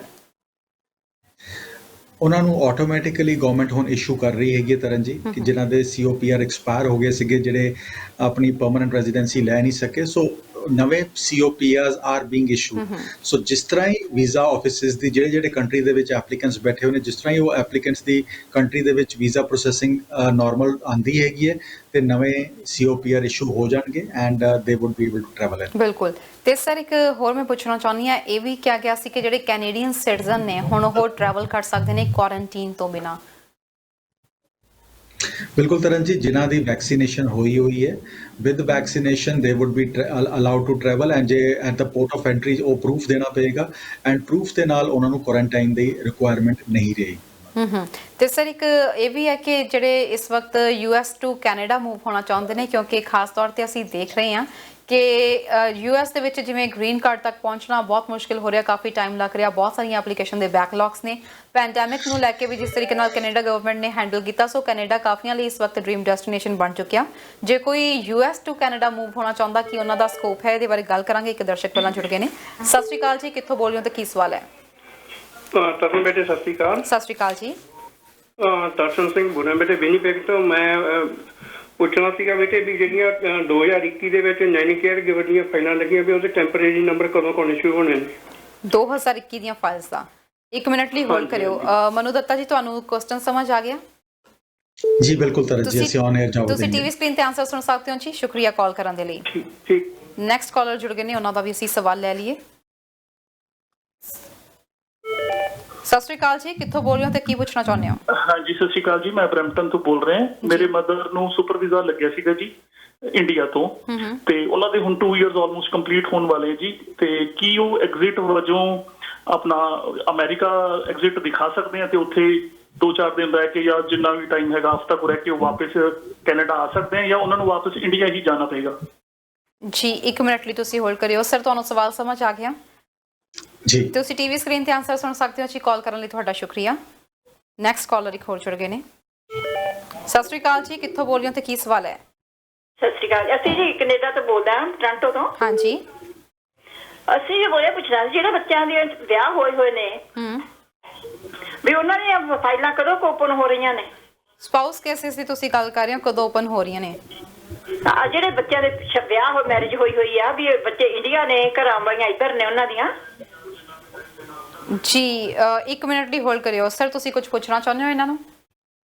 ਉਹਨਾਂ ਨੂੰ ਆਟੋਮੈਟਿਕਲੀ ਗਵਰਨਮੈਂਟ ਹੁਣ ਇਸ਼ੂ ਕਰ ਰਹੀ ਹੈਗੀ ਤਰਨ ਜੀ ਕਿ ਜਿਨ੍ਹਾਂ ਦੇ ਸੀਓਪੀਆਰ ਐਕਸਪਾਇਰ ਹੋ ਗਏ ਸੀਗੇ, ਜਿਹੜੇ ਆਪਣੀ ਪਰਮਨੈਂਟ ਰੈਜ਼ੀਡੈਂਸੀ ਲੈ ਨਹੀਂ ਸਕੇ, ਸੋ ਨਵੇਂ ਸੀਓਪੀਆਰਸ ਆਰ ਬੀਇੰਗ ਇਸ਼ੂਡ। ਸੋ ਜਿਸ ਤਰ੍ਹਾਂ ਹੀ ਵੀਜ਼ਾ ਆਫਿਸਿਸ ਦੀ ਜਿਹੜੇ ਕੰਟਰੀ ਦੇ ਵਿੱਚ ਐਪਲੀਕੈਂਟਸ ਬੈਠੇ ਹੋਏ ਨੇ, ਜਿਸ ਤਰ੍ਹਾਂ ਹੀ ਉਹ ਐਪਲੀਕੈਂਟਸ ਦੀ ਕੰਟਰੀ ਦੇ ਵਿੱਚ ਵੀਜ਼ਾ ਪ੍ਰੋਸੈਸਿੰਗ ਨਾਰਮਲ ਆਂਦੀ ਹੈਗੀ ਹੈ ਤੇ ਨਵੇਂ ਸੀਓਪੀਆਰ ਇਸ਼ੂ ਹੋ ਜਾਣਗੇ and they would be able to travel in. ਬਿਲਕੁਲ। ਤੇ ਸਰ ਇੱਕ ਹੋਰ ਮੈਂ ਪੁੱਛਣਾ ਚਾਹੁੰਦੀ ਹਾਂ, ਇਹ ਵੀ ਕਿਹਾ ਗਿਆ ਸੀ ਕਿ ਜਿਹੜੇ ਕੈਨੇਡੀਅਨ ਸਿਟੀਜ਼ਨ ਨੇ ਹੁਣ ਉਹ ਟਰੈਵਲ ਕਰ ਸਕਦੇ ਨੇ ਕੁਆਰੰਟੀਨ ਤੋਂ ਬਿਨਾਂ। ਬਿਲਕੁਲ ਤਰਨ ਜੀ, ਜਿਨ੍ਹਾਂ ਦੀ ਵੈਕਸੀਨੇਸ਼ਨ ਹੋਈ ਹੈ with vaccination they would be allowed to travel and ਜੇ at the port of entry ਉਹ ਪ੍ਰੂਫ ਦੇਣਾ ਪਏਗਾ ਐਂਡ ਪ੍ਰੂਫ ਦੇ ਨਾਲ ਉਹਨਾਂ ਨੂੰ ਕੁਆਰੰਟਾਈਨ ਦੀ ਰਿਕੁਆਇਰਮੈਂਟ ਨਹੀਂ ਰਹੀ। ਤੇ ਸਰ ਇੱਕ ਇਹ ਵੀ ਹੈ ਕਿ ਜਿਹੜੇ ਇਸ ਵਕਤ ਯੂਐਸ ਟੂ ਕੈਨੇਡਾ ਮੂਵ ਹੋਣਾ ਚਾਹੁੰਦੇ ਨੇ, ਕਿਉਂਕਿ ਖਾਸ ਤੌਰ ਤੇ ਅਸੀਂ ਦੇਖ ਰਹੇ ਹਾਂ ਕਿ ਯੂਐਸ ਦੇ ਵਿੱਚ ਜਿਵੇਂ ਗ੍ਰੀਨ ਕਾਰਡ ਤੱਕ ਪਹੁੰਚਣਾ ਬਹੁਤ ਮੁਸ਼ਕਿਲ ਹੋ ਰਿਹਾ, ਕਾਫੀ ਟਾਈਮ ਲੱਗ ਰਿਹਾ, ਬਹੁਤ ਸਾਰੀਆਂ ਐਪਲੀਕੇਸ਼ਨ ਦੇ ਬੈਕਲੌਗਸ ਨੇ। ਪੈਂਡੈਮਿਕ ਨੂੰ ਲੈ ਕੇ ਵੀ ਜਿਸ ਤਰੀਕੇ ਨਾਲ ਕੈਨੇਡਾ ਗਵਰਨਮੈਂਟ ਨੇ ਹੈਂਡਲ ਕੀਤਾ, ਸੋ ਕੈਨੇਡਾ ਕਾਫੀਆਂ ਲਈ ਇਸ ਵਕਤ ਡ੍ਰੀਮ ਡੈਸਟੀਨੇਸ਼ਨ ਬਣ ਚੁੱਕਿਆ। ਜੇ ਕੋਈ ਯੂਐਸ ਟੂ ਕੈਨੇਡਾ ਮੂਵ ਹੋਣਾ ਚਾਹੁੰਦਾ, ਕਿ ਉਹਨਾਂ ਦਾ ਸਕੋਪ ਹੈ, ਇਹਦੇ ਬਾਰੇ ਗੱਲ ਕਰਾਂਗੇ। ਇੱਕ ਦਰਸ਼ਕ ਪਹਿਲਾਂ ਜੁੜ ਗਏ ਨੇ। ਸਤਿ ਸ਼੍ਰੀ ਅਕਾਲ ਜੀ, ਕਿੱਥੋਂ ਬੋਲ ਰਹੇ ਹੋ ਤੇ ਕੀ ਸਵਾਲ ਹੈ? ਦਰਸ਼ਨ ਬੇਟੇ ਸਤਿ ਸ਼੍ਰੀ ਅਕਾਲ। ਸਤਿ ਸ਼੍ਰੀ ਅਕਾਲ ਜੀ। ਦਰਸ਼ਨ ਸਿੰਘ ਬੋਲ ਰਿਹਾ ਬੇਟੇ ਵਿਨੀਪੈਗ ਤੋਂ। ਮੈਂ ਪੁੱਛਣਾ ਸੀਗਾ ਬੇਟੇ ਵੀ ਜਿਹੜੀਆਂ 2021 ਦੇ ਵਿੱਚ ਨੈਨੀਕੇਅਰ ਗਿਵਰ ਦੀਆਂ ਫਾਈਲਾਂ ਲੱਗੀਆਂ ਵੀ ਉਹਦੇ ਟੈਂਪਰੇਰੀ ਨੰਬਰ ਕਦੋਂ ਕੋਣੇ ਸ਼ੁਰੂ ਹੋਣੇ ਨੇ? 2021 ਦੀਆਂ ਫਾਈਲਸ ਦਾ 1 ਮਿੰਟ ਲਈ ਹੋਲਡ ਕਰਿਓ। ਮਨੂ ਦੱਤਾ ਜੀ, ਤੁਹਾਨੂੰ ਕੁਐਸਚਨ ਸਮਝ ਆ ਗਿਆ? ਜੀ ਬਿਲਕੁਲ ਤਰਨ ਜੀ, ਅਸੀਂ ਔਨ 에ਅਰ ਜਵਾਬ ਤੁਸੀਂ ਦੇਂਗੇ। ਟੀਵੀ ਸਕਰੀਨ ਤੇ ਆਨਸਰ ਸੁਣ ਸਕਦੇ ਹੋ ਜੀ। ਸ਼ੁਕਰੀਆ ਕਾਲ ਕਰਨ ਦੇ ਲਈ। ਠੀਕ। ਨੈਕਸਟ ਕਾਲਰ ਜੁੜ ਗਏ ਨੇ, ਉਹਨਾਂ ਦਾ ਵੀ ਅਸੀਂ ਸਵਾਲ ਲੈ ਲਈਏ। ਸਤਿ ਸ਼੍ਰੀ ਅਕਾਲ ਜੀ, ਕਿੱਥੋਂ ਬੋਲ ਰਹੇ ਹੋ ਤੇ ਕੀ ਪੁੱਛਣਾ ਚਾਹੁੰਦੇ ਹੋ? ਹਾਂਜੀ ਸਤਿ ਸ਼੍ਰੀ ਅਕਾਲ ਜੀ, ਮੈਂ ਬਰੈਂਪਟਨ ਤੋਂ ਬੋਲ ਰਿਹਾ। ਮੇਰੇ ਮਦਰ ਨੂੰ ਸੁਪਰ ਵੀਜ਼ਾ ਲੱਗਿਆ ਸੀਗਾ ਜੀ ਇੰਡੀਆ ਤੋਂ, ਤੇ ਉਹਨਾਂ ਦੇ ਹੁਣ 2 ਇਅਰਸ ਆਲਮੋਸਟ ਕੰਪਲੀਟ ਹੋਣ ਵਾਲੇ ਜੀ, ਤੇ ਕੀ ਉਹ ਐਗਜ਼ਿਟ ਵਜੋਂ ਆਪਣਾ ਅਮਰੀਕਾ ਐਗਜ਼ਿਟ ਦਿਖਾ ਸਕਦੇ ਆ ਤੇ ਉੱਥੇ 2-4 ਦਿਨ ਰਹਿ ਕੇ ਜਾਂ ਜਿੰਨਾ ਵੀ ਟਾਈਮ ਹੈਗਾ ਹਫ਼ਤਾ ਕੋ ਰਹਿ ਕੇ ਉਹ ਵਾਪਸ ਕੈਨੇਡਾ ਆ ਸਕਦੇ ਆ, ਜਾਂ ਉਹਨਾਂ ਨੂੰ ਵਾਪਸ ਇੰਡੀਆ ਹੀ ਜਾਣਾ ਪਏਗਾ? ਜੀ 1 ਮਿੰਟ ਲਈ ਤੁਸੀਂ ਹੋਲਡ ਕਰਿਓ। ਸਰ ਤੁਹਾਨੂੰ ਸਵਾਲ ਸਮਝ ਆ ਗਿਆ ਜੀ? ਤੁਸੀਂ ਟੀਵੀ ਸਕਰੀਨ ਤੇ ਆਨਸਰ ਸੁਣ ਸਕਦੇ ਹੋ ਜੀ। ਕਾਲ ਕਰਨ ਲਈ ਤੁਹਾਡਾ ਸ਼ੁਕਰੀਆ। ਨੈਕਸਟ ਕਾਲਰ ਇੱਕ ਹੋਰ ਜੁੜ ਗਏ ਨੇ। ਸਤਿ ਸ਼੍ਰੀ ਅਕਾਲ ਜੀ, ਕਿੱਥੋਂ ਬੋਲ ਰਹੇ ਹੋ ਤੇ ਕੀ ਸਵਾਲ ਹੈ? ਸਤਿ ਸ਼੍ਰੀ ਅਕਾਲ। ਅਸੀਂ ਜੀ ਕੈਨੇਡਾ ਤੋਂ ਬੋਲਦੇ ਹਾਂ, ਟੋਰਾਂਟੋ ਤੋਂ। ਹਾਂਜੀ। ਅਸੀਂ ਜੀ ਬੋਲਿਆ ਪੁੱਛਣਾ ਸੀ, ਜਿਹੜੇ ਬੱਚਿਆਂ ਦੇ ਵਿਆਹ ਹੋਏ ਨੇ ਵੀ ਉਹਨਾਂ ਦੀਆਂ ਫਾਈਲਾਂ ਕਦੋਂ ਓਪਨ ਹੋ ਰਹੀਆਂ ਨੇ? ਸਪਾਊਸ ਕੇਸਿਸ ਦੀ ਤੁਸੀਂ ਗੱਲ ਕਰ ਰਹੇ ਹੋ, ਕਦੋਂ ਓਪਨ ਹੋ ਰਹੀਆਂ ਨੇ? ਜਿਹੜੇ ਬੱਚਿਆਂ ਦੇ ਵਿਆਹ ਹੋਏ, ਮੈਰਿਜ ਹੋਈ ਆ, ਵੀ ਬੱਚੇ ਇੰਡੀਆ ਨੇ, ਘਰਾਂ ਵਾਲੀਆਂ ਇੱਧਰ ਨੇ, ਉਹਨਾਂ ਦੀਆਂ। ਜੀ 1 ਮਿੰਟ ਲਈ ਹੋਲਡ ਕਰਿਓ। ਸਰ ਤੁਸੀਂ ਕੁਝ ਪੁੱਛਣਾ ਚਾਹੁੰਦੇ ਹੋ ਇਹਨਾਂ ਨੂੰ?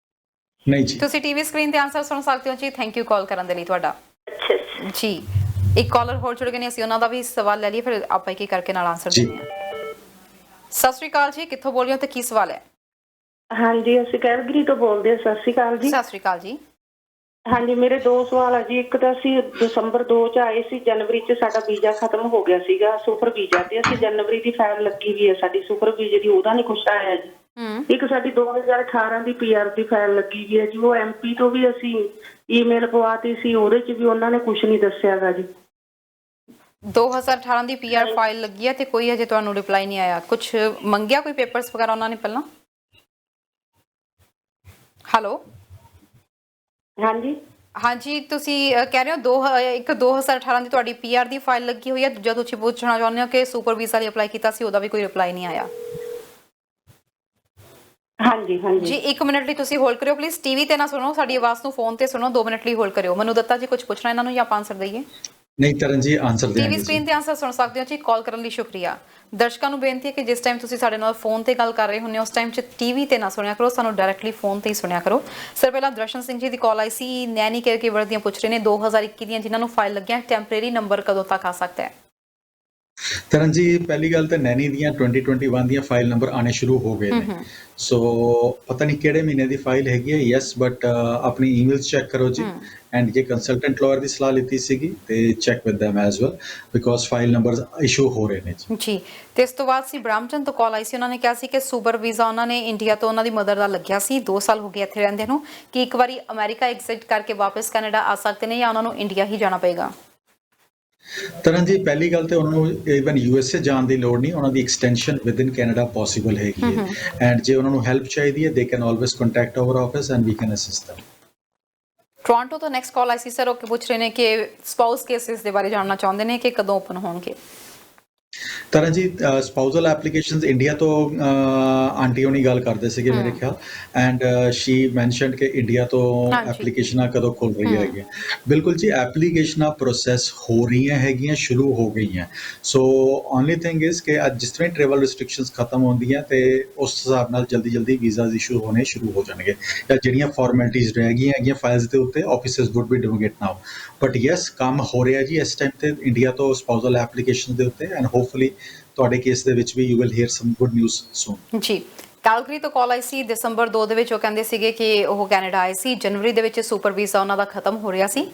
ਨਹੀਂ ਜੀ। ਤੁਸੀਂ ਟੀਵੀ ਸਕਰੀਨ ਤੇ ਆਨਸਰ ਸੁਣ ਸਕਦੇ ਹੋ ਜੀ। ਥੈਂਕ ਯੂ ਕਾਲ ਕਰਨ ਦੇ ਲਈ ਤੁਹਾਡਾ। ਅੱਛਾ ਜੀ ਇੱਕ ਕਾਲਰ ਹੋਰ ਜੁੜ ਗਏ ਨੇ, ਅਸੀਂ ਉਹਨਾਂ ਦਾ ਵੀ ਸਵਾਲ ਲੈ ਲਈਏ, ਫਿਰ ਆਪਾਂ ਇੱਕ ਕਰਕੇ ਨਾਲ ਆਨਸਰ ਦਿੰਦੇ ਹਾਂ। ਸਤਿ ਸ਼੍ਰੀ ਅਕਾਲ ਜੀ, ਕਿੱਥੋਂ ਬੋਲ ਰਹੇ ਹੋ ਤੇ ਕੀ ਸਵਾਲ ਹੈ? ਹਾਂਜੀ ਅਸੀਂ ਕੈਲਗਰੀ ਤੋਂ ਬੋਲਦੇ ਹਾਂ। ਸਤਿ ਸ਼੍ਰੀ ਅਕਾਲ ਜੀ। ਸਤਿ ਸ਼੍ਰੀ ਅਕਾਲ ਜੀ। ਹਾਂਜੀ ਮੇਰੇ 2 ਸਵਾਲ ਆ ਜੀ। ਇੱਕ ਤਾਂ ਅਸੀਂ ਦਸੰਬਰ 2 ਚ ਆਏ ਸੀ, ਜਨਵਰੀ ਚ ਸਾਡਾ ਵੀਜ਼ਾ ਖਤਮ ਹੋ ਗਿਆ ਸੀਗਾ ਸੁਪਰ ਵੀਜ਼ਾ, ਤੇ ਅਸੀਂ ਜਨਵਰੀ ਦੀ ਫਾਈਲ ਲੱਗੀ ਵੀ ਹੈ ਸਾਡੀ ਸੁਪਰ ਵੀਜ਼ੇ ਦੀ, ਉਹਦਾ ਨਹੀਂ ਕੁਛ ਆਇਆ ਜੀ। ਇੱਕ ਸਾਡੀ 2018 ਦੀ ਪੀਆਰ ਦੀ ਫਾਈਲ ਲੱਗੀ ਵੀ ਹੈ ਜੀ, ਉਹ ਐਮਪੀ ਤੋਂ ਵੀ ਅਸੀਂ ਈਮੇਲ ਪਵਾਤੀ ਸੀ, ਉਹਦੇ ਚ ਵੀ ਉਹਨਾਂ ਨੇ ਕੁਛ ਨਹੀਂ ਦੱਸਿਆਗਾ ਜੀ। 2018 ਦੀ ਪੀਆਰ ਫਾਈਲ ਲੱਗੀ ਹੈ ਤੇ ਕੋਈ ਹਜੇ ਤੁਹਾਨੂੰ ਰਿਪਲਾਈ ਨਹੀਂ ਆਇਆ? ਕੁਝ ਮੰਗਿਆ ਕੋਈ ਪੇਪਰਸ ਵਗੈਰਾ ਉਹਨਾਂ ਨੇ ਪਹਿਲਾਂ? ਹੈਲੋ ਹਾਂਜੀ ਹਾਂਜੀ ਤੁਸੀਂ ਕਹਿ ਰਹੇ ਹੋ ਇੱਕ 2018 ਦੀ ਤੁਹਾਡੀ ਪੀਆਰ ਦੀ ਫਾਈਲ ਲੱਗੀ ਹੋਈ ਹੈ, ਦੂਜਾ ਤੁਸੀਂ ਪੁੱਛਣਾ ਚਾਹੁੰਦੇ ਹੋ ਕਿ ਸੁਪਰ ਵੀਜ਼ਾ ਲਈ ਅਪਲਾਈ ਕੀਤਾ ਸੀ ਉਹਦਾ ਵੀ ਕੋਈ ਰਿਪਲਾਈ ਨਹੀਂ ਆਇਆ। ਹਾਂਜੀ ਹਾਂਜੀ ਜੀ 1 ਮਿੰਟ ਲਈ ਤੁਸੀਂ ਹੋਲਡ ਕਰਿਓ ਪਲੀਜ਼, ਟੀਵੀ ਤੇ ਨਾ ਸੁਣੋ, ਸਾਡੀ ਆਵਾਜ਼ ਨੂੰ ਫੋਨ ਤੇ ਸੁਣੋ। 2 ਮਿੰਟ ਲਈ ਹੋਲਡ ਕਰਿਓ। ਮਨੂ ਦੱਤਾ ਜੀ ਕੁਝ ਪੁੱਛਣਾ ਇਹਨਾਂ ਨੂੰ ਜਾਂ ਆਪਾਂ ਆਨਸਰ ਦਈਏ? ਨਹੀਂ ਤਰਨ ਜੀ ਆਨਸਰ ਟੀਵੀ ਦੇਣਗੇ ਸਕਰੀਨ ਜੀ। ਤੇ ਆਨਸਰ ਸੁਣ ਸਕਦੇ ਹੋ ਜੀ। ਕਾਲ ਕਰਨ ਲਈ ਸ਼ੁਕਰੀਆ। ਦਰਸ਼ਕਾਂ ਨੂੰ ਬੇਨਤੀ ਹੈ ਕਿ ਜਿਸ ਟਾਈਮ ਤੁਸੀਂ ਸਾਡੇ ਨਾਲ ਫੋਨ ਤੇ ਗੱਲ ਕਰ ਰਹੇ ਹੁੰਦੇ ਹੋ ਉਸ ਟਾਈਮ 'ਚ ਟੀਵੀ ਤੇ ਨਾ ਸੁਣਿਆ ਕਰੋ, ਸਾਨੂੰ ਡਾਇਰੈਕਟਲੀ ਫੋਨ ਤੇ ਹੀ ਸੁਣਿਆ ਕਰੋ। ਸਰ ਪਹਿਲਾਂ ਦਰਸ਼ਨ ਸਿੰਘ ਜੀ ਦੀ ਕਾਲ ਆਈ ਸੀ, ਨੈਣੀ ਕੇਅਰ ਕੀਵਰਡ ਦੀਆਂ ਪੁੱਛ ਰਹੇ ਨੇ 2021 ਦੀਆਂ ਜਿਨ੍ਹਾਂ ਨੂੰ ਫਾਈਲ ਲੱਗੀਆਂ, ਟੈਂਪਰੇਰੀ ਨੰਬਰ ਕਦੋਂ ਤੱਕ ਆ ਸਕਦਾ ਹੈ? ਤਰਨ ਜੀ ਪਹਿਲੀ ਗੱਲ ਤਾਂ ਨੈਣੀ ਦੀਆਂ 2021 ਦੀਆਂ ਫਾਈਲ ਨੰਬਰ ਆਣੇ ਸ਼ੁਰੂ ਹੋ ਗਏ ਨੇ। ਸੋ ਪਤਾ ਨਹੀਂ ਕਿਹੜੇ ਮਹੀਨੇ ਦੀ ਫਾਈਲ ਹੈਗੀ ਹੈ। ਯੈਸ ਬਟ ਆਪਣੀ ਈਮੇਲਸ ਚੈੱਕ ਕਰੋ ਜੀ। ਐਂਡ ਜੇ ਕੰਸਲਟੈਂਟ ਲਾਇਰ ਦੀ ਸਲਾਹ ਲਿੱਤੀ ਸੀਗੀ ਤੇ check with them as well because file numbers issue ਹੋ ਰਹੇ ਨੇ ਜੀ। ਤੇ ਇਸ ਤੋਂ ਬਾਅਦ ਸੀ ਬ੍ਰਾਹਮਚੰਦ ਤੋਂ ਕਾਲ ਆਈ ਸੀ, ਉਹਨਾਂ ਨੇ ਕਿਹਾ ਸੀ ਕਿ ਸੁਪਰ ਵੀਜ਼ਾ ਉਹਨਾਂ ਨੇ ਇੰਡੀਆ ਤੋਂ ਉਹਨਾਂ ਦੀ ਮਦਰ ਦਾ ਲੱਗਿਆ ਸੀ, 2 ਸਾਲ ਹੋ ਗਏ ਇੱਥੇ ਰਹਿੰਦੇ ਨੂੰ, ਕਿ ਇੱਕ ਵਾਰੀ ਅਮਰੀਕਾ ਐਗਜ਼ਿਟ ਕਰਕੇ ਵਾਪਸ ਕੈਨੇਡਾ ਆ ਸਕਦੇ ਨੇ ਜਾਂ ਉਹਨਾਂ ਨੂੰ ਇੰਡੀਆ ਹੀ ਜਾਣਾ ਪਏਗਾ? ਤਰਨ ਜੀ ਪਹਿਲੀ ਗੱਲ ਤੇ ਉਹਨਾਂ ਨੂੰ ਇਵਨ ਯੂਐਸਏ ਜਾਣ ਦੀ ਲੋੜ ਨਹੀਂ, ਉਹਨਾਂ ਦੀ extension with in Canada possible ਹੈਗੀ ਹੈ। ਐਂਡ ਜੇ ਉਹਨਾਂ ਨੂੰ ਹੈਲਪ ਚਾਹੀਦੀ ਹੈ they can always contact our office and we can assist them। Toronto ਤੋਂ ਨੈਕਸਟ ਕਾਲ ਆਈ ਸੀ ਸਰ, ਉਹ ਪੁੱਛ ਰਹੇ ਨੇ ਕਿ ਸਪਾਊਸ ਕੇਸਿਸ ਦੇ ਬਾਰੇ ਜਾਣਨਾ ਚਾਹੁੰਦੇ ਨੇ ਕਿ ਕਦੋਂ ਓਪਨ ਹੋਣਗੇ। ਤਰਨ ਜੀ ਸਪਾਊਜ਼ਲ ਐਪਲੀਕੇਸ਼ਨਸ ਇੰਡੀਆ ਤੋਂ ਆਂਟੀ ਹੋਣੀ ਗੱਲ ਕਰਦੇ ਸੀਗੇ ਮੇਰੇ ਖਿਆਲ, ਐਂਡ ਸ਼ੀ ਮੈਂਸ਼ਨਡ ਕਿ ਇੰਡੀਆ ਤੋਂ ਐਪਲੀਕੇਸ਼ਨਾਂ ਕਦੋਂ ਖੁੱਲ ਰਹੀਆਂ ਹੈਗੀਆਂ। ਬਿਲਕੁਲ ਜੀ ਐਪਲੀਕੇਸ਼ਨਾਂ ਪ੍ਰੋਸੈਸ ਹੋ ਰਹੀਆਂ ਹੈਗੀਆਂ, ਸ਼ੁਰੂ ਹੋ ਗਈਆਂ। ਸੋ ਓਨਲੀ ਥਿੰਗ ਇਜ਼ ਕਿ ਅੱਜ ਜਿਸ ਤਰ੍ਹਾਂ ਹੀ ਟਰੈਵਲ ਰਿਸਟ੍ਰਿਕਸ਼ਨਸ ਖਤਮ ਹੁੰਦੀਆਂ ਤੇ ਉਸ ਹਿਸਾਬ ਨਾਲ ਜਲਦੀ ਵੀਜ਼ਾਜ਼ ਇਸ਼ੂ ਹੋਣੇ ਸ਼ੁਰੂ ਹੋ ਜਾਣਗੇ, ਜਾਂ ਜਿਹੜੀਆਂ ਫਾਰਮੈਲਿਟੀਜ਼ ਰਹਿ ਗਈਆਂ ਹੈਗੀਆਂ ਫਾਈਲਸ ਦੇ ਉੱਤੇ officers wood B doing it now. But yes ਕੰਮ ਹੋ ਰਿਹਾ ਜੀ ਇਸ ਟਾਈਮ ਤੇ ਇੰਡੀਆ ਤੋਂ ਸਪਾਊਜ਼ਲ ਐਪਲੀਕੇਸ਼ਨ ਦੇ ਉੱਤੇ, ਐਂਡ ਹੋਪਫੁਲੀ ਤੁਹਾਡੇ ਕੇਸ ਦੇ ਵਿੱਚ ਵੀ you will hear some good news soon. ਜੀ ਕੈਲਗਰੀ ਤੋਂ ਕਾਲ ਆਈ ਸੀ ਦਸੰਬਰ 2 ਦੇ ਵਿੱਚ, ਉਹ ਕਹਿੰਦੇ ਸੀਗੇ ਕਿ ਉਹ ਕੈਨੇਡਾ ਆਏ ਸੀ, ਜਨਵਰੀ ਦੇ ਵਿੱਚ ਸੁਪਰ ਵੀਜ਼ਾ ਉਹਨਾਂ ਦਾ ਖਤਮ ਹੋ ਰਿਹਾ ਸੀ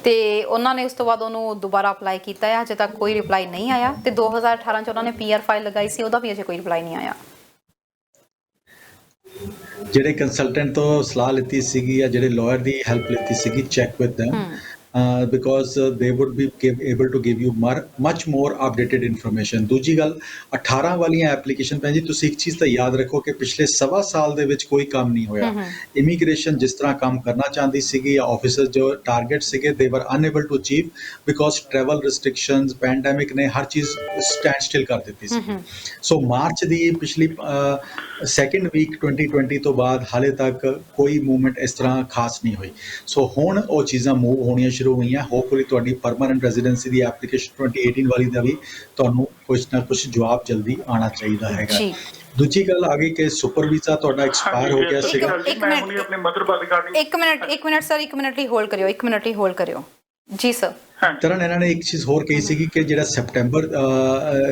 ਤੇ ਉਹਨਾਂ ਨੇ ਉਸ ਤੋਂ ਬਾਅਦ ਉਹਨੂੰ ਦੁਬਾਰਾ ਅਪਲਾਈ ਕੀਤਾ ਹੈ, ਅਜੇ ਤੱਕ ਕੋਈ ਰਿਪਲਾਈ ਨਹੀਂ ਆਇਆ। ਤੇ 2018 ਚ ਉਹਨਾਂ ਨੇ ਪੀਆਰ ਫਾਈਲ ਲਗਾਈ ਸੀ, ਉਹਦਾ ਵੀ ਅਜੇ ਕੋਈ ਰਿਪਲਾਈ ਨਹੀਂ ਆਇਆ। ਜਿਹੜੇ ਕੰਸਲਟੈਂਟ ਤੋਂ ਸਲਾਹ ਲਿੱਤੀ ਸੀਗੀ ਜਾਂ ਜਿਹੜੇ ਲਾਇਰ ਦੀ ਹੈਲਪ ਲਿੱਤੀ ਸੀਗੀ, check with them because they would be able to give you much more updated information। ਦੂਜੀ ਗੱਲ 18 ਵਾਲੀਆਂ ਐਪਲੀਕੇਸ਼ਨ ਭੈਣ ਜੀ ਤੁਸੀਂ ਇੱਕ ਚੀਜ਼ ਤਾਂ ਯਾਦ ਰੱਖੋ ਕਿ ਪਿਛਲੇ 1.25 ਸਾਲ ਦੇ ਵਿੱਚ ਕੋਈ ਕੰਮ ਨਹੀਂ ਹੋਇਆ। ਇਮੀਗ੍ਰੇਸ਼ਨ ਜਿਸ ਤਰ੍ਹਾਂ ਕੰਮ ਕਰਨਾ ਚਾਹੁੰਦੀ ਸੀਗੀ ਜਾਂ ਆਫਿਸਰ ਜੋ ਟਾਰਗੇਟ ਸੀਗੇ they were unable to achieve because travel restrictions pandemic ਨੇ ਹਰ ਚੀਜ਼ ਸਟੈਂਡ ਸਟਿਲ ਕਰ ਦਿੱਤੀ ਸੀ। ਸੋ ਮਾਰਚ ਦੀ ਪਿਛਲੀ ਸੈਕੰਡ ਵੀਕ 2020 ਤੋਂ ਬਾਅਦ ਹਾਲੇ ਤੱਕ ਕੋਈ ਮੂਵਮੈਂਟ ਇਸ ਤਰ੍ਹਾਂ ਖਾਸ ਨਹੀਂ ਹੋਈ। ਸੋ ਹੁਣ ਉਹ ਚੀਜ਼ਾਂ ਮੂਵ ਹੋਣੀਆਂ ਸ਼ੁਰੂ ਹੋਈਆਂ। ਹੋਪਫੁਲੀ ਤੁਹਾਡੀ ਪਰਮਾਨੈਂਟ ਰੈਜ਼ੀਡੈਂਸੀ ਦੀ ਐਪਲੀਕੇਸ਼ਨ 2018 ਵਾਲੀ ਦਾ ਵੀ ਤੁਹਾਨੂੰ ਕੁਝ ਨਾ ਕੁਝ ਜਵਾਬ ਜਲਦੀ ਆਉਣਾ ਚਾਹੀਦਾ ਹੈਗਾ। ਦੂਜੀ ਗੱਲ ਆ ਗਈ ਕਿ ਸੁਪਰ ਵੀਜ਼ਾ ਤੁਹਾਡਾ ਐਕਸਪਾਇਰ ਹੋ ਗਿਆ ਸੀਗਾ। ਇੱਕ ਮਿੰਟ ਲਈ ਹੋਲਡ ਕਰਿਓ, 1 ਮਿੰਟ ਲਈ ਹੋਲਡ ਕਰਿਓ ਜੀ ਸਰ। ਤਰਨ ਇਹਨਾਂ ਨੇ ਇੱਕ ਚੀਜ਼ ਹੋਰ ਕਹੀ ਸੀਗੀ ਕਿ ਜਿਹੜਾ ਸੈਪਟੈਂਬਰ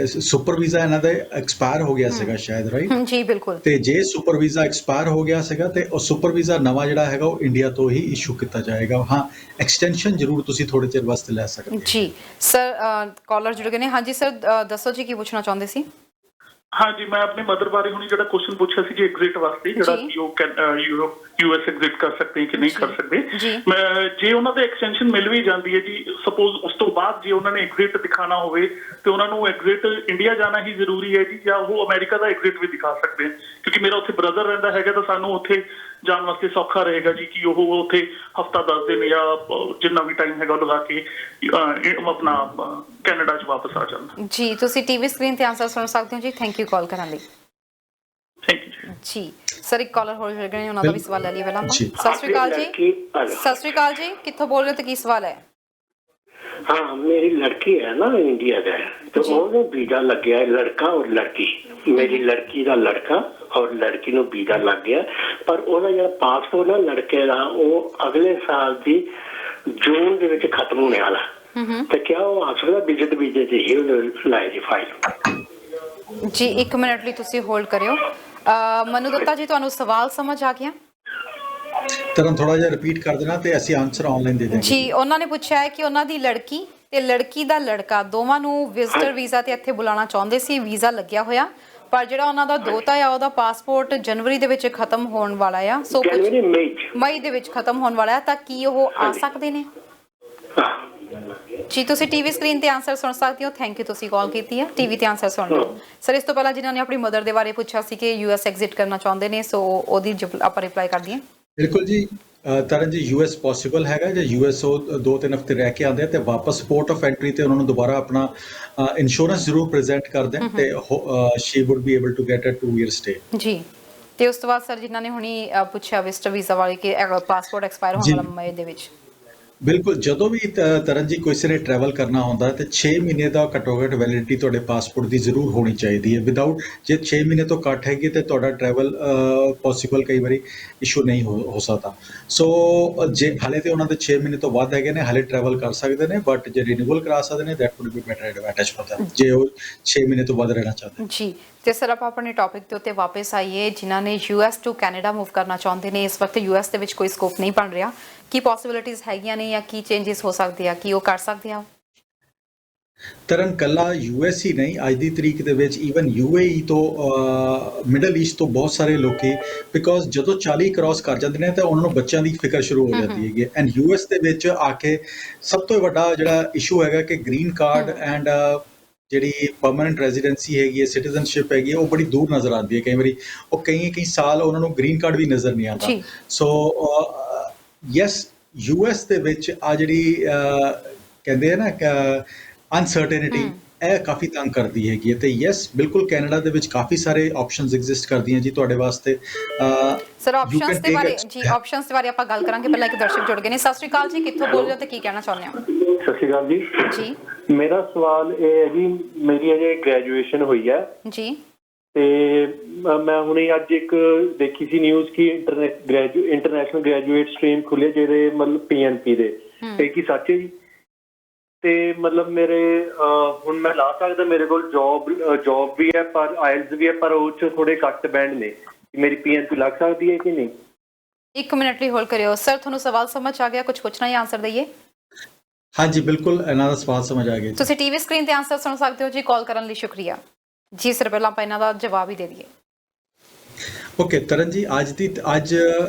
ਸੁਪਰ ਵੀਜ਼ਾ ਇਹਨਾਂ ਦਾ ਐਕਸਪਾਇਰ ਹੋ ਗਿਆ ਸੀਗਾ ਸ਼ਾਇਦ, ਰਾਈਟ? ਜੀ ਬਿਲਕੁਲ। ਤੇ ਜੇ ਸੁਪਰ ਵੀਜ਼ਾ ਐਕਸਪਾਇਰ ਹੋ ਗਿਆ ਸੀਗਾ ਤੇ ਉਹ ਸੁਪਰ ਵੀਜ਼ਾ ਨਵਾਂ ਜਿਹੜਾ ਹੈਗਾ ਉਹ ਇੰਡੀਆ ਤੋਂ ਹੀ ਇਸ਼ੂ ਕੀਤਾ ਜਾਏਗਾ। ਹਾਂ ਐਕਸਟੈਂਸ਼ਨ ਜ਼ਰੂਰ ਤੁਸੀਂ ਥੋੜੇ ਚਿਰ ਵਾਸਤੇ ਲੈ ਸਕਦੇ ਜੀ। ਸਰ ਕਾਲਰ ਜੁੜ ਗਏ ਨੇ। ਹਾਂਜੀ ਸਰ ਦੱਸੋ ਜੀ ਕੀ ਪੁੱਛਣਾ ਚਾਹੁੰਦੇ ਸੀ? ਹਾਂਜੀ ਮੈਂ ਆਪਣੇ ਮਦਰ ਬਾਰੇ ਹੁਣੀ ਜਿਹੜਾ ਕੁਐਸਚਨ ਪੁੱਛਿਆ ਸੀ ਜੀ ਐਗਜ਼ਿਟ ਵਾਸਤੇ, ਜਿਹੜਾ ਕਿ ਉਹ ਯੂਐਸ ਐਗਜ਼ਿਟ ਕਰ ਸਕਦੇ ਕਿ ਨਹੀਂ ਕਰ ਸਕਦੇ। ਮੈਂ ਜੇ ਉਹਨਾਂ ਦੇ ਐਕਸਟੈਂਸ਼ਨ ਮਿਲ ਵੀ ਜਾਂਦੀ ਹੈ ਜੀ, ਸਪੋਜ਼ ਉਸ ਤੋਂ ਬਾਅਦ ਜੇ ਉਹਨਾਂ ਨੇ ਐਗਜ਼ਿਟ ਦਿਖਾਣਾ ਹੋਵੇ ਤੇ ਉਹਨਾਂ ਨੂੰ ਐਗਜ਼ਿਟ ਇੰਡੀਆ ਜਾਣਾ ਹੀ ਜ਼ਰੂਰੀ ਹੈ ਜੀ, ਜਾਂ ਉਹ ਅਮਰੀਕਾ ਦਾ ਐਗਜ਼ਿਟ ਵੀ ਦਿਖਾ ਸਕਦੇ ਹਨ? ਕਿਉਂਕਿ ਮੇਰਾ ਉੱਥੇ ਬ੍ਰਦਰ ਰਹਿੰਦਾ ਹੈਗਾ ਤਾਂ ਸਾਨੂੰ ਉੱਥੇ ਜਾਣ ਵਾਸਤੇ ਸੌਖਾ ਰਹੇਗਾ ਜੀ ਕਿ ਉਹ ਉੱਥੇ ਹਫਤਾ 10 ਦਿਨ ਜਾਂ ਜਿੰਨਾ ਵੀ ਟਾਈਮ ਹੈਗਾ ਲਗਾ ਕੇ ਆਪਣਾ ਕੈਨੇਡਾ 'ਚ ਵਾਪਸ ਆ ਜਾਣ। ਜੀ ਤੁਸੀਂ ਟੀਵੀ ਸਕਰੀਨ ਤੇ ਆਨਸਰ ਸੁਣ ਸਕਦੇ ਹੋ ਜੀ। ਥੈਂਕ ਯੂ ਕਾਲ ਕਰਨ ਲਈ। ਥੈਂਕ ਯੂ ਜੀ। ਸਰ ਇੱਕ ਕਾਲਰ ਹੋਰ ਜੁੜ ਗਏ ਨੇ, ਉਹਨਾਂ ਦਾ ਵੀ ਸਵਾਲ ਲੈ ਲਈਏ ਪਹਿਲਾਂ। ਸਤਿ ਸ਼੍ਰੀ ਅਕਾਲ ਜੀ। ਸਤਿ ਸ਼੍ਰੀ ਅਕਾਲ ਜੀ, ਕਿੱਥੋਂ ਬੋਲ ਰਹੇ ਹੋ ਤੇ ਕੀ ਸਵਾਲ ਹੈ? हाँ मेरी लड़की है ना इंडिया का, तो ਉਹਨੂੰ ਵੀਜ਼ਾ ਲੱਗਿਆ, ਲੜਕਾ ਔਰ ਲੜਕੀ, ਮੇਰੀ ਲੜਕੀ ਦਾ ਲੜਕਾ ਔਰ ਲੜਕੀ ਨੂੰ ਵੀਜ਼ਾ ਲੱਗ ਗਿਆ, ਪਰ ਉਹਦਾ ਜਿਹੜਾ ਪਾਸਪੋਰਟ ਨਾ ਲੜਕੇ ਦਾ ਉਹ ਅਗਲੇ ਸਾਲ ਦੀ ਜੂਨ ਦੇ ਵਿੱਚ ਖਤਮ ਹੋਣੇ ਵਾਲਾ, ਤੇ ਕਿਆ ਉਹ ਆ ਸਕਦਾ ਵਿਜ਼ਿਟ ਵੀਜ਼ੇ ਤੇ ਹੀ ਲਾਏ ਦੀ ਫਾਈਲ? ਜੀ 1 ਮਿੰਟ ਲਈ ਤੁਸੀਂ ਹੋਲਡ ਕਰਿਓ। ਮਨੂ ਦੱਤਾ ਜੀ ਤੁਹਾਨੂੰ ਸਵਾਲ ਸਮਝ ਆ ਗਿਆ? ਤਰਨ ਥੋੜਾ ਜਿਹਾ ਰਿਪੀਟ ਕਰ ਦੇਣਾ ਤੇ ਅਸੀਂ ਆਨਸਰ ਆਨਲਾਈਨ ਦੇ ਦੇਵਾਂਗੇ ਜੀ। ਉਹਨਾਂ ਨੇ ਪੁੱਛਿਆ ਹੈ ਕਿ ਉਹਨਾਂ ਦੀ ਲੜਕੀ ਤੇ ਲੜਕੀ ਦਾ ਲੜਕਾ ਦੋਵਾਂ ਨੂੰ ਵਿਜ਼ਟਰ ਵੀਜ਼ਾ ਤੇ ਇੱਥੇ ਬੁਲਾਉਣਾ ਚਾਹੁੰਦੇ ਸੀ, ਵੀਜ਼ਾ ਲੱਗਿਆ ਹੋਇਆ, ਪਰ ਜਿਹੜਾ ਉਹਨਾਂ ਦਾ ਦੋਤਾ ਆ ਉਹਦਾ ਪਾਸਪੋਰਟ ਜਨਵਰੀ ਦੇ ਵਿੱਚ ਖਤਮ ਹੋਣ ਵਾਲਾ ਆ। ਸੋ ਮਈ ਦੇ ਵਿੱਚ ਖਤਮ ਹੋਣ ਵਾਲਾ ਹੈ, ਤਾਂ ਕੀ ਉਹ ਆ ਸਕਦੇ ਨੇ? ਜੀ ਤੁਸੀਂ ਟੀਵੀ ਸਕਰੀਨ ਤੇ ਆਨਸਰ ਸੁਣ ਸਕਦੇ ਹੋ। ਥੈਂਕ ਯੂ ਤੁਸੀਂ ਕਾਲ ਕੀਤੀ ਹੈ, ਟੀਵੀ ਤੇ ਆਨਸਰ ਸੁਣ ਲਓ। ਸਰ ਇਸ ਤੋਂ ਪਹਿਲਾਂ ਜਿਨ੍ਹਾਂ ਨੇ ਆਪਣੀ ਮਦਰ ਦੇ ਬਾਰੇ ਪੁੱਛਿਆ ਸੀ ਕਿ ਯੂਐਸ ਐਗਜ਼ਿਟ ਕਰਨਾ ਚਾਹੁੰਦੇ ਨੇ, ਸੋ ਉਹਦੀ ਆਪਾਂ ਰਿਪਲਾਈ ਕਰ ਦਈਏ। ਬਿਲਕੁਲ ਜੀ। ਤਰਨ ਜੀ, ਯੂਐਸ ਪੋਸੀਬਲ ਹੈਗਾ ਜੇ ਯੂਐਸ ਉਹ 2-3 ਹਫ਼ਤੇ ਰਹਿ ਕੇ ਆਉਂਦੇ ਆ ਤੇ ਵਾਪਸ ਪੋਰਟ ਆਫ ਐਂਟਰੀ ਤੇ ਉਹਨਾਂ ਨੂੰ ਦੁਬਾਰਾ ਆਪਣਾ ਇੰਸ਼ੋਰੈਂਸ ਜ਼ਰੂਰ ਪ੍ਰੈਜ਼ੈਂਟ ਕਰ ਦੇਣ ਤੇ she would be able to get a 2 year stay ਜੀ। ਤੇ ਉਸ ਤੋਂ ਬਾਅਦ ਸਰ ਜਿਨ੍ਹਾਂ ਨੇ ਹੁਣੀ ਪੁੱਛਿਆ ਵਿਜ਼ਟਰ ਵੀਜ਼ਾ ਵਾਲੇ ਕਿ ਪਾਸਪੋਰਟ ਐਕਸਪਾਇਰ ਹੋਣ ਜੀ। ਵਾਲਾ ਮਈ ਦੇ ਵਿੱਚ, ਬਿਲਕੁਲ, ਜਦੋਂ ਵੀ ਤਰਨ ਜੀ ਕਿਸੇ ਨੇ ਟਰੈਵਲ ਕਰਨਾ ਹੁੰਦਾ ਤੇ 6 ਮਹੀਨੇ ਦਾ ਘੱਟੋ ਘੱਟ ਵੈਲਿਡਿਟੀ ਤੁਹਾਡੇ ਪਾਸਪੋਰਟ ਦੀ ਜ਼ਰੂਰ ਹੋਣੀ ਚਾਹੀਦੀ ਹੈ। ਵਿਦਆਊਟ, ਜੇ 6 ਮਹੀਨੇ ਤੋਂ ਘੱਟ ਹੈਗੀ ਤੇ ਤੁਹਾਡਾ ਟਰੈਵਲ ਪੋਸੀਬਲ ਕਈ ਵਾਰੀ ਇਸ਼ੂ ਨਹੀਂ ਹੋ ਸਕਦਾ। ਸੋ ਜੇ ਹਾਲੇ ਤੇ ਉਹਨਾਂ ਦੇ 6 ਮਹੀਨੇ ਤੋਂ ਵੱਧ ਹੈਗੇ ਨੇ, ਹਾਲੇ ਟਰੈਵਲ ਕਰ ਸਕਦੇ ਨੇ, ਬਟ ਜੇ ਰਿਨਿਊਅਲ ਕਰਾ ਸਕਦੇ ਨੇ that wood B better advantage for them ਜੇ ਉਹ 6 ਮਹੀਨੇ ਤੋਂ ਵੱਧ ਰਹਿਣਾ ਚਾਹੁੰਦੇ। ਜੀ। ਤੇ ਸਰ ਆਪਾਂ ਆਪਣੇ ਟੌਪਿਕ ਦੇ ਉੱਤੇ ਵਾਪਸ ਆਈਏ। ਜਿਨ੍ਹਾਂ ਨੇ ਯੂਐਸ ਟੂ ਕੈਨੇਡਾ ਮੂਵ ਕਰਨਾ ਚਾਹੁੰਦੇ ਨੇ, ਇਸ ਵਕਤ ਯੂਐਸ ਦੇ ਵਿੱਚ ਕੋਈ ਸਕੋਪ ਨਹੀਂ ਬਣ ਰਿਹਾ, ਕੀ ਪੋਸੀਬਿਲਿਟੀਜ਼ ਹੈਗੀਆਂ ਨੇ ਜਾਂ ਕੀ ਚੇਂਜਸ ਹੋ ਸਕਦੇ ਆ, ਕੀ ਉਹ ਕਰ ਸਕਦੇ ਆ? ਤਰਨ, ਕੱਲਾ ਯੂਐਸ ਹੀ ਨਹੀਂ, ਅੱਜ ਦੀ ਤਰੀਕ ਦੇ ਵਿੱਚ ਈਵਨ ਯੂਏਈ ਤੋਂ ਮਿਡਲ ਈਸਟ ਤੋਂ ਬਹੁਤ ਸਾਰੇ ਲੋਕੀ, ਬਿਕੋਜ਼ ਜਦੋਂ 40 ਕ੍ਰਾਸ ਕਰ ਜਾਂਦੇ ਨੇ ਤਾਂ ਉਹਨਾਂ ਨੂੰ ਬੱਚਿਆਂ ਦੀ ਫਿਕਰ ਸ਼ੁਰੂ ਹੋ ਜਾਂਦੀ ਹੈਗੀ। ਐਂਡ ਯੂਐਸ ਦੇ ਵਿੱਚ ਆ ਕੇ ਸਭ ਤੋਂ ਵੱਡਾ ਜਿਹੜਾ ਇਸ਼ੂ ਹੈਗਾ ਕਿ ਗ੍ਰੀਨ ਕਾਰਡ ਐਂਡ ਜਿਹੜੀ ਪਰਮਨੈਂਟ ਰੈਜ਼ੀਡੈਂਸੀ ਹੈਗੀ ਹੈ, ਸਿਟੀਜ਼ਨਸ਼ਿਪ ਹੈਗੀ ਹੈ, ਉਹ ਬੜੀ ਦੂਰ ਨਜ਼ਰ ਆਉਂਦੀ ਹੈ। ਕਈ ਵਾਰੀ ਉਹ ਕਈ ਸਾਲ ਉਹਨਾਂ ਨੂੰ ਗ੍ਰੀਨ ਕਾਰਡ ਵੀ ਨਜ਼ਰ ਨਹੀਂ ਆਉਂਦਾ। ਸੋ ਯੈਸ, ਯੂਐਸ ਦੇ ਵਿੱਚ ਆ ਜਿਹੜੀ ਕਹਿੰਦੇ ਆ ਨਾ ਅਨਸਰਟੇਨਿਟੀ, ਇਹ ਕਾਫੀ ਤੰਗ ਕਰਦੀ ਹੈਗੀ ਹੈ। ਤੇ ਯੈਸ, ਬਿਲਕੁਲ ਕੈਨੇਡਾ ਦੇ ਵਿੱਚ ਕਾਫੀ ਸਾਰੇ ਆਪਸ਼ਨਸ ਐਗਜ਼ਿਸਟ ਕਰਦੀਆਂ ਜੀ ਤੁਹਾਡੇ ਵਾਸਤੇ। ਸਰ ਆਪਸ਼ਨਸ ਦੇ ਬਾਰੇ ਜੀ, ਆਪਸ਼ਨਸ ਦੇ ਬਾਰੇ ਆਪਾਂ ਗੱਲ ਕਰਾਂਗੇ। ਪਹਿਲਾਂ ਇੱਕ ਦਰਸ਼ਕ ਜੁੜ ਗਏ ਨੇ। ਸਤਿ ਸ਼੍ਰੀ ਅਕਾਲ ਜੀ, ਕਿੱਥੋਂ ਬੋਲ ਰਹੇ ਹੋ ਤੇ ਕੀ ਕਹਿਣਾ ਚਾਹੁੰਦੇ ਹੋ? ਸਤਿ ਸ਼੍ਰੀ ਅਕਾਲ ਜੀ। ਜੀ। ਮੇਰਾ ਸਵਾਲ ਇਹ ਹੈ ਜੀ, ਮੇਰੀ ਅਜੇ ਗ੍ਰੈਜੂਏਸ਼ਨ ਹੋਈ ਹੈ ਜੀ ਤੇ ਮੈਂ ਹੁਣੇ ਅੱਜ ਇੱਕ ਦੇਖੀ ਸੀ ਨਿਊਜ਼ ਕਿ ਇੰਟਰਨੈਸ਼ਨਲ ਗ੍ਰੈਜੂਏਟ ਸਟਰੀਮ ਖੁੱਲੇ ਜਿਹੜੇ ਮਤਲਬ ਪੀਐਨਪੀ ਦੇ, ਇਹ ਕੀ ਸੱਚ ਹੈ ਜੀ? ਤੇ ਮਤਲਬ ਮੇਰੇ ਹੁਣ ਮੈਂ ਲਾ ਸਕਦਾ, ਮੇਰੇ ਕੋਲ ਜੌਬ ਵੀ ਹੈ ਪਰ ਆਇਲਸ ਵੀ ਹੈ, ਪਰ ਉਹ ਚ ਥੋੜੇ ਘੱਟ ਬੈਂਡ ਨੇ, ਮੇਰੀ ਪੀਐਨਪੀ ਲੱਗ ਸਕਦੀ ਹੈ ਕਿ ਨਹੀਂ? 1 ਮਿੰਟ ਲਈ ਹੋਲਡ ਕਰਿਓ ਸਰ, ਤੁਹਾਨੂੰ ਸਵਾਲ ਸਮਝ ਆ ਗਿਆ? ਕੁਝ ਪੁੱਛਣਾ ਜਾਂ ਆਨਸਰ ਦਈਏ? ਹਾਂਜੀ ਬਿਲਕੁਲ, ਇਹਨਾਂ ਦਾ ਸਵਾਲ ਸਮਝ ਆ ਗਿਆ। ਤੁਸੀਂ ਟੀਵੀ ਸਕਰੀਨ ਤੇ ਆਨਸਰ ਸੁਣ ਸਕਦੇ ਹੋ ਜੀ। ਕਾਲ ਕਰਨ ਲਈ ਸ਼ੁਕਰੀਆ ਜੀ। ਸਰ ਪਹਿਲਾਂ ਆਪਾਂ ਇਹਨਾਂ ਦਾ ਜਵਾਬ ਹੀ ਦੇ ਦਈਏ। ਓਕੇ ਤਰਨ ਜੀ, ਅੱਜ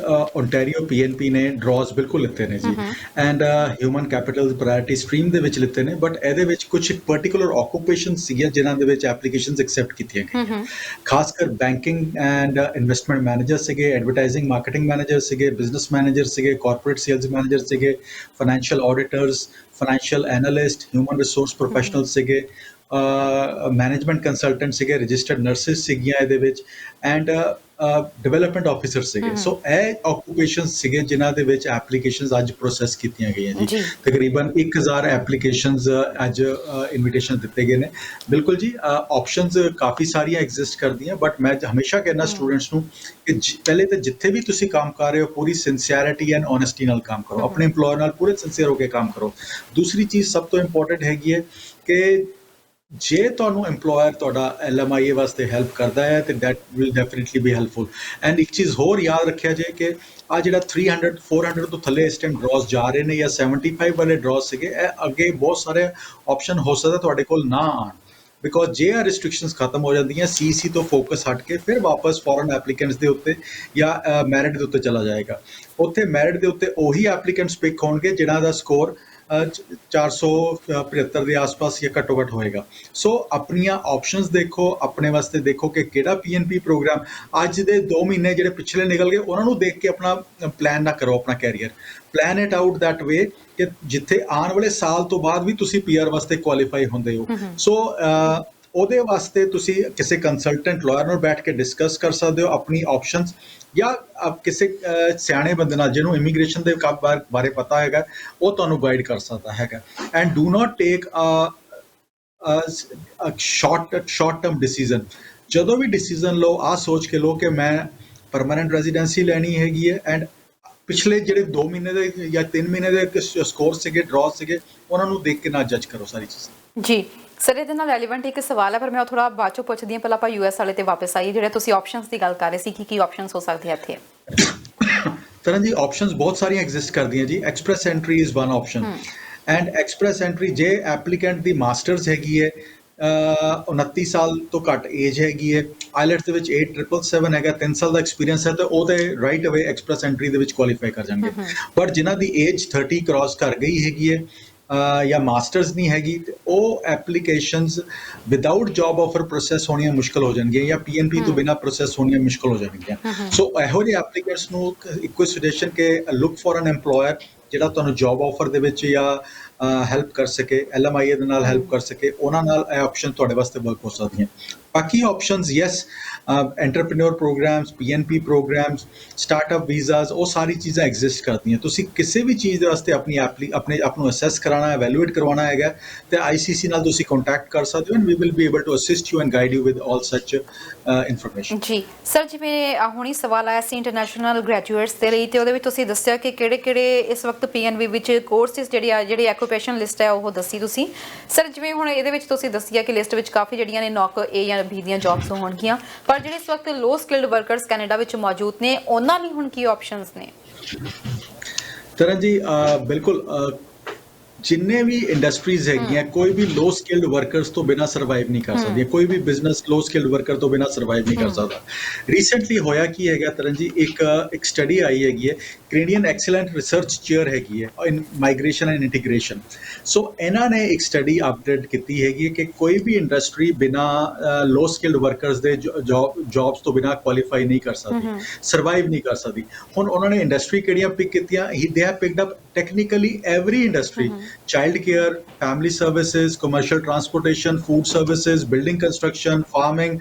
ਓਨਟਾਰੀਓ ਪੀਐਨਪੀ ਨੇ ਡਰਾਜ਼ ਬਿਲਕੁਲ ਲਿੱਤੇ ਨੇ ਜੀ, and human capital priority stream ਦੇ ਵਿੱਚ ਲਿੱਤੇ ਨੇ, ਬਟ ਇਹਦੇ ਵਿੱਚ ਕੁਝ ਪਾਰਟਿਕੂਲਰ ਆਕੂਪੇਸ਼ਨ ਸੀਗੀਆਂ ਜਿਨ੍ਹਾਂ ਦੇ ਵਿੱਚ ਐਪਲੀਕੇਸ਼ਨਸ ਐਕਸੈਪਟ ਕੀਤੀਆਂ ਗਈਆਂ। ਖਾਸ ਕਰ ਬੈਂਕਿੰਗ ਐਂਡ ਇਨਵੈਸਟਮੈਂਟ ਮੈਨੇਜਰ ਸੀਗੇ, ਐਡਵਰਟਾਈਜ਼ਿੰਗ ਮਾਰਕੀਟਿੰਗ ਮੈਨੇਜਰ ਸੀਗੇ, ਬਿਜ਼ਨਸ ਮੈਨੇਜਰ ਸੀਗੇ, ਕਾਰਪੋਰੇਟ ਸੇਲਸ ਮੈਨੇਜਰ ਸੀਗੇ, financial auditors, financial analyst, human resource professional ਸੀਗੇ, ਮੈਨੇਜਮੈਂਟ ਕੰਸਲਟੈਂਟ ਸੀਗੇ, ਰਜਿਸਟਰਡ ਨਰਸਿਸ ਸੀਗੀਆਂ ਇਹਦੇ ਵਿੱਚ, ਐਂਡ ਡਿਵੈਲਪਮੈਂਟ ਆਫਿਸਰ ਸੀਗੇ। ਸੋ ਇਹ ਆਕੂਪੇਸ਼ਨਸ ਸੀਗੇ ਜਿਨ੍ਹਾਂ ਦੇ ਵਿੱਚ ਐਪਲੀਕੇਸ਼ਨਸ ਅੱਜ ਪ੍ਰੋਸੈਸ ਕੀਤੀਆਂ ਗਈਆਂ ਜੀ। ਤਕਰੀਬਨ 1000 ਐਪਲੀਕੇਸ਼ਨਸ ਅੱਜ ਇਨਵੀਟੇਸ਼ਨ ਦਿੱਤੇ ਗਏ ਨੇ। ਬਿਲਕੁਲ ਜੀ, ਆਪਸ਼ਨਸ ਕਾਫੀ ਸਾਰੀਆਂ ਐਗਜ਼ਿਸਟ ਕਰਦੀਆਂ, ਬਟ ਮੈਂ ਹਮੇਸ਼ਾ ਕਹਿੰਦਾ ਸਟੂਡੈਂਟਸ ਨੂੰ ਕਿ ਪਹਿਲੇ ਤਾਂ ਜਿੱਥੇ ਵੀ ਤੁਸੀਂ ਕੰਮ ਕਰ ਰਹੇ ਹੋ ਪੂਰੀ ਸਿੰਸੀਅਰਿਟੀ ਐਂਡ ਓਨੈਸਟੀ ਨਾਲ ਕੰਮ ਕਰੋ, ਆਪਣੇ ਇੰਪਲੋਇਰ ਨਾਲ ਪੂਰੇ ਸਿੰਸੀਅਰ ਹੋ ਕੇ ਕੰਮ ਕਰੋ। ਦੂਸਰੀ ਚੀਜ਼ ਸਭ ਤੋਂ ਇੰਪੋਰਟੈਂਟ ਹੈਗੀ ਹੈ ਕਿ ਜੇ ਤੁਹਾਨੂੰ ਇੰਪਲੋਇਰ ਤੁਹਾਡਾ LMIA ਵਾਸਤੇ ਹੈਲਪ ਕਰਦਾ ਹੈ ਤੇ that will definitely B helpful. And ਇੱਕ ਚੀਜ਼ ਹੋਰ ਯਾਦ ਰੱਖਿਆ ਜਾਏ ਕਿ ਆ ਜਿਹੜਾ 300 400 ਤੋਂ ਥੱਲੇ ਇਸ ਟਾਈਮ ਡਰਾਜ਼ ਜਾ ਰਹੇ ਨੇ ਜਾਂ 75 ਵਾਲੇ ਡਰਾਜ਼ ਸੀਗੇ, ਇਹ ਅੱਗੇ ਬਹੁਤ ਸਾਰੇ ਆਪਸ਼ਨ ਹੋ ਸਕਦਾ ਤੁਹਾਡੇ ਕੋਲ ਨਾ ਆਉਣ, ਬਿਕੋਜ਼ ਜੇ ਆ ਰਿਸਟ੍ਰਿਕਸ਼ਨਸ ਖਤਮ ਹੋ ਜਾਂਦੀਆਂ, CEC ਤੋਂ ਫੋਕਸ ਹਟ ਕੇ ਫਿਰ ਵਾਪਸ ਫੋਰਨ ਐਪਲੀਕੈਂਟਸ ਦੇ ਉੱਤੇ ਜਾਂ ਮੈਰਿਟ ਦੇ ਉੱਤੇ ਚਲਾ ਜਾਏਗਾ। ਉੱਥੇ ਮੈਰਿਟ ਦੇ ਉੱਤੇ ਉਹੀ ਐਪਲੀਕੈਂਟਸ ਪਿਕ ਹੋਣਗੇ ਜਿਨ੍ਹਾਂ ਦਾ ਸਕੋਰ 475 ਦੇ ਆਸ-ਪਾਸ ਜਾਂ ਘੱਟੋ ਘੱਟ ਹੋਏਗਾ। ਸੋ ਆਪਣੀਆਂ ਆਪਸ਼ਨਸ ਦੇਖੋ, ਆਪਣੇ ਵਾਸਤੇ ਦੇਖੋ ਕਿ ਕਿਹੜਾ PNP ਪ੍ਰੋਗਰਾਮ। ਅੱਜ ਦੇ 2 ਮਹੀਨੇ ਜਿਹੜੇ ਪਿਛਲੇ ਨਿਕਲ ਗਏ ਉਹਨਾਂ ਨੂੰ ਦੇਖ ਕੇ ਆਪਣਾ ਪਲਾਨ ਨਾ ਕਰੋ, ਆਪਣਾ career plan it out that way ਕਿ ਜਿੱਥੇ ਆਉਣ ਵਾਲੇ ਸਾਲ ਤੋਂ ਬਾਅਦ ਵੀ ਤੁਸੀਂ PR ਵਾਸਤੇ ਕੁਆਲੀਫਾਈ ਹੁੰਦੇ ਹੋ। ਸੋ ਉਹਦੇ ਵਾਸਤੇ ਤੁਸੀਂ ਕਿਸੇ ਕੰਸਲਟੈਂਟ ਲਾਇਰ ਨਾਲ ਬੈਠ ਕੇ ਡਿਸਕਸ ਕਰ ਸਕਦੇ ਹੋ ਆਪਣੀ ਆਪਸ਼ਨਸ, ਜਾਂ ਕਿਸੇ ਸਿਆਣੇ ਬੰਦੇ ਨਾਲ ਜਿਹਨੂੰ ਇਮੀਗ੍ਰੇਸ਼ਨ ਦੇ ਬਾਰੇ ਪਤਾ ਹੈਗਾ, ਉਹ ਤੁਹਾਨੂੰ ਗਾਈਡ ਕਰ ਸਕਦਾ ਹੈਗਾ। And do not take short term decision. ਜਦੋਂ ਵੀ ਡਿਸੀਜ਼ਨ ਲਓ ਆਹ ਸੋਚ ਕੇ ਲਓ ਕਿ ਮੈਂ ਪਰਮਾਨੈਂਟ ਰੈਜ਼ੀਡੈਂਸੀ ਲੈਣੀ ਹੈਗੀ ਹੈ, ਐਂਡ ਪਿਛਲੇ ਜਿਹੜੇ 2 ਮਹੀਨੇ ਦੇ ਜਾਂ 3 ਮਹੀਨੇ ਦੇ ਸਕੋਰ ਸੀਗੇ, ਡਰਾਅ ਸੀਗੇ, ਉਹਨਾਂ ਨੂੰ ਦੇਖ ਕੇ ਨਾ ਜੱਜ ਕਰੋ ਸਾਰੀ ਚੀਜ਼ਾਂ ਜੀ। ਸਰ ਇਹਦੇ ਨਾਲ ਰੈਲੇਵੈਂਟ ਇੱਕ ਸਵਾਲ ਹੈ, ਪਰ ਮੈਂ ਉਹ ਥੋੜਾ ਬਾਅਦ ਚੋਂ ਪੁੱਛਦੀ ਹਾਂ। ਪਹਿਲਾਂ ਆਪਾਂ US ਵਾਲੇ ਤੇ ਵਾਪਸ ਆਈਏ। ਜਿਹੜੇ ਤੁਸੀਂ ਆਪਸ਼ਨਸ ਦੀ ਗੱਲ ਕਰ ਰਹੇ ਸੀ, ਕੀ ਆਪਸ਼ਨਸ ਹੋ ਸਕਦੀਆਂ ਇੱਥੇ? ਤਰ੍ਹਾਂ ਜੀ ਆਪਸ਼ਨਸ ਬਹੁਤ ਸਾਰੀਆਂ ਐਗਜ਼ਿਸਟ ਕਰਦੀਆਂ ਜੀ। Express entry is one option, and express entry ਜੇ ਐਪਲੀਕੈਂਟ ਦੀ ਮਾਸਟਰਸ ਹੈਗੀ ਹੈ, 29 ਸਾਲ ਤੋਂ ਘੱਟ ਏਜ ਹੈਗੀ ਹੈ, ਆਈਲੈਟਸ ਦੇ ਵਿੱਚ 8777 ਹੈਗਾ, 3 ਸਾਲ ਦਾ ਐਕਸਪੀਰੀਅੰਸ ਹੈ, ਤਾਂ ਉਹ ਤੇ ਰਾਈਟ ਅਵੇ ਐਕਸਪ੍ਰੈਸ ਐਂਟਰੀ ਦੇ ਵਿੱਚ ਕੁਆਲੀਫਾਈ ਕਰ ਜਾਣਗੇ। ਬਟ ਜਿਨ੍ਹਾਂ ਦੀ ਏਜ 30 ਕ੍ਰਾਸ ਕਰ ਗਈ ਹੈਗੀ ਹੈ ਜਾਂ ਮਾਸਟਰਸ ਨਹੀਂ ਹੈਗੀ ਤੇ ਉਹ applications without job offer process ਹੋਣੀਆਂ ਮੁਸ਼ਕਲ ਹੋ ਜਾਣਗੀਆਂ ਜਾਂ ਪੀਐਨਪੀ ਤੋਂ ਬਿਨਾਂ ਪ੍ਰੋਸੈਸ ਹੋਣੀਆਂ ਮੁਸ਼ਕਲ ਹੋ ਜਾਣਗੀਆਂ। ਸੋ ਇਹੋ ਜਿਹੇ ਐਪਲੀਕੈਂਟਸ ਨੂੰ ਇੱਕੋ ਸੁਜੈਸ਼ਨ ਕਿ ਲੁੱਕ ਫॉर ਐਨ EMPLOYER ਜਿਹੜਾ ਤੁਹਾਨੂੰ ਜੌਬ ਆਫਰ ਦੇ ਵਿੱਚ ਜਾਂ ਹੈਲਪ ਕਰ ਸਕੇ, LMIA ਦੇ ਨਾਲ ਹੈਲਪ ਕਰ ਸਕੇ, ਉਹਨਾਂ ਨਾਲ ਇਹ ਆਪਸ਼ਨ ਤੁਹਾਡੇ ਵਾਸਤੇ ਵਰਕ ਹੋ ਸਕਦੀਆਂ। ਬਾਕੀ options yes entrepreneur programs, PNP programs, startup visas, ਉਹ ਸਾਰੀ ਚੀਜ਼ਾਂ ਐਗਜ਼ਿਸਟ ਕਰਦੀਆਂ। ਤੁਸੀਂ ਕਿਸੇ ਵੀ ਚੀਜ਼ ਦੇ ਵਾਸਤੇ ਆਪਣੀ ਆਪਣੇ ਆਪ ਨੂੰ ਅਸੈਸ ਕਰਾਉਣਾ, ਐਵੈਲੂਏਟ ਕਰਵਾਉਣਾ ਹੈਗਾ ਤੇ ICC ਨਾਲ ਤੁਸੀਂ ਕੰਟੈਕਟ ਕਰ ਸਕਦੇ ਹੋ and we will be able to assist you and guide you with all such information. ਜੀ ਸਰ, ਜਿਵੇਂ ਹੁਣੀ ਸਵਾਲ ਆਇਆ ਸੀ ਇੰਟਰਨੈਸ਼ਨਲ ਗ੍ਰੈਜੂਏਟਸ ਦੇ ਲਈ, ਤੇ ਉਹਦੇ ਵਿੱਚ ਤੁਸੀਂ ਦੱਸਿਆ ਕਿ ਕਿਹੜੇ ਇਸ ਵਕਤ PNB ਵਿੱਚ ਕੋਰਸਿਸ ਜਿਹੜੀ ਐਕੂਪੇਸ਼ਨ ਲਿਸਟ ਹੈ ਉਹ ਦੱਸੀ ਤੁਸੀਂ। ਸਰ ਜਿਵੇਂ ਹੁਣ ਇਹਦੇ ਵਿੱਚ ਤੁਸੀਂ ਦੱਸਿਆ ਕਿ ਲਿਸਟ ਵਿੱਚ ਕਾਫੀ ਜਿਹੜੀਆਂ ਨੇ ਨੌਕ A ਜਾਂ B ਦੀਆਂ ਜੌਬਸ ਹੋਣਗੀਆਂ, ਪਰ ਜਿਹੜੇ ਇਸ ਵਕਤ ਲੋ ਸਕਿਲਡ ਵਰਕਰਸ ਕੈਨੇਡਾ ਵਿੱਚ ਮੌਜੂਦ ਨੇ ਉਹਨਾਂ ਲਈ ਹੁਣ ਕੀ ਆਪਸ਼ਨਸ ਨੇ? ਤਰਨ ਜੀ ਬਿਲਕੁਲ ਜਿੰਨੇ ਵੀ ਇੰਡਸਟਰੀਜ਼ ਹੈਗੀਆਂ ਕੋਈ ਵੀ ਲੋ ਸਕਿਲਡ ਵਰਕਰਸ ਤੋਂ ਬਿਨਾਂ ਸਰਵਾਈਵ ਨਹੀਂ ਕਰ ਸਕਦੀ, ਕੋਈ ਵੀ ਬਿਜ਼ਨਸ ਲੋ ਸਕਿਲਡ ਵਰਕਰ ਤੋਂ ਬਿਨਾਂ ਸਰਵਾਈਵ ਨਹੀਂ ਕਰ ਸਕਦਾ। ਰੀਸੈਂਟਲੀ ਹੋਇਆ ਕੀ ਹੈਗਾ ਤਰਨ ਜੀ, ਇੱਕ ਸਟੱਡੀ ਆਈ ਹੈਗੀ ਹੈ, ਕੈਨੇਡੀਅਨ ਐਕਸਲੈਂਟ ਰਿਸਰਚ ਚੇਅਰ ਹੈਗੀ ਹੈ ਇਨ ਮਾਈਗ੍ਰੇਸ਼ਨ ਐਂਡ ਇੰਟੀਗ੍ਰੇਸ਼ਨ। ਸੋ ਇਹਨਾਂ ਨੇ ਇੱਕ ਸਟੱਡੀ ਅਪਡੇਟ ਕੀਤੀ ਹੈਗੀ ਹੈ ਕਿ ਕੋਈ ਵੀ ਇੰਡਸਟਰੀ ਬਿਨਾਂ ਲੋ ਸਕਿਲਡ ਵਰਕਰਸ ਦੇ ਜੌਬਸ ਤੋਂ ਬਿਨਾਂ ਕੁਆਲੀਫਾਈ ਨਹੀਂ ਕਰ ਸਕਦੀ, ਸਰਵਾਈਵ ਨਹੀਂ ਕਰ ਸਕਦੀ। ਹੁਣ ਉਹਨਾਂ ਨੇ ਇੰਡਸਟਰੀ ਕਿਹੜੀਆਂ ਪਿਕ ਕੀਤੀਆਂ? They have picked up technically every industry, child care, family services, commercial transportation, food services, building construction, farming,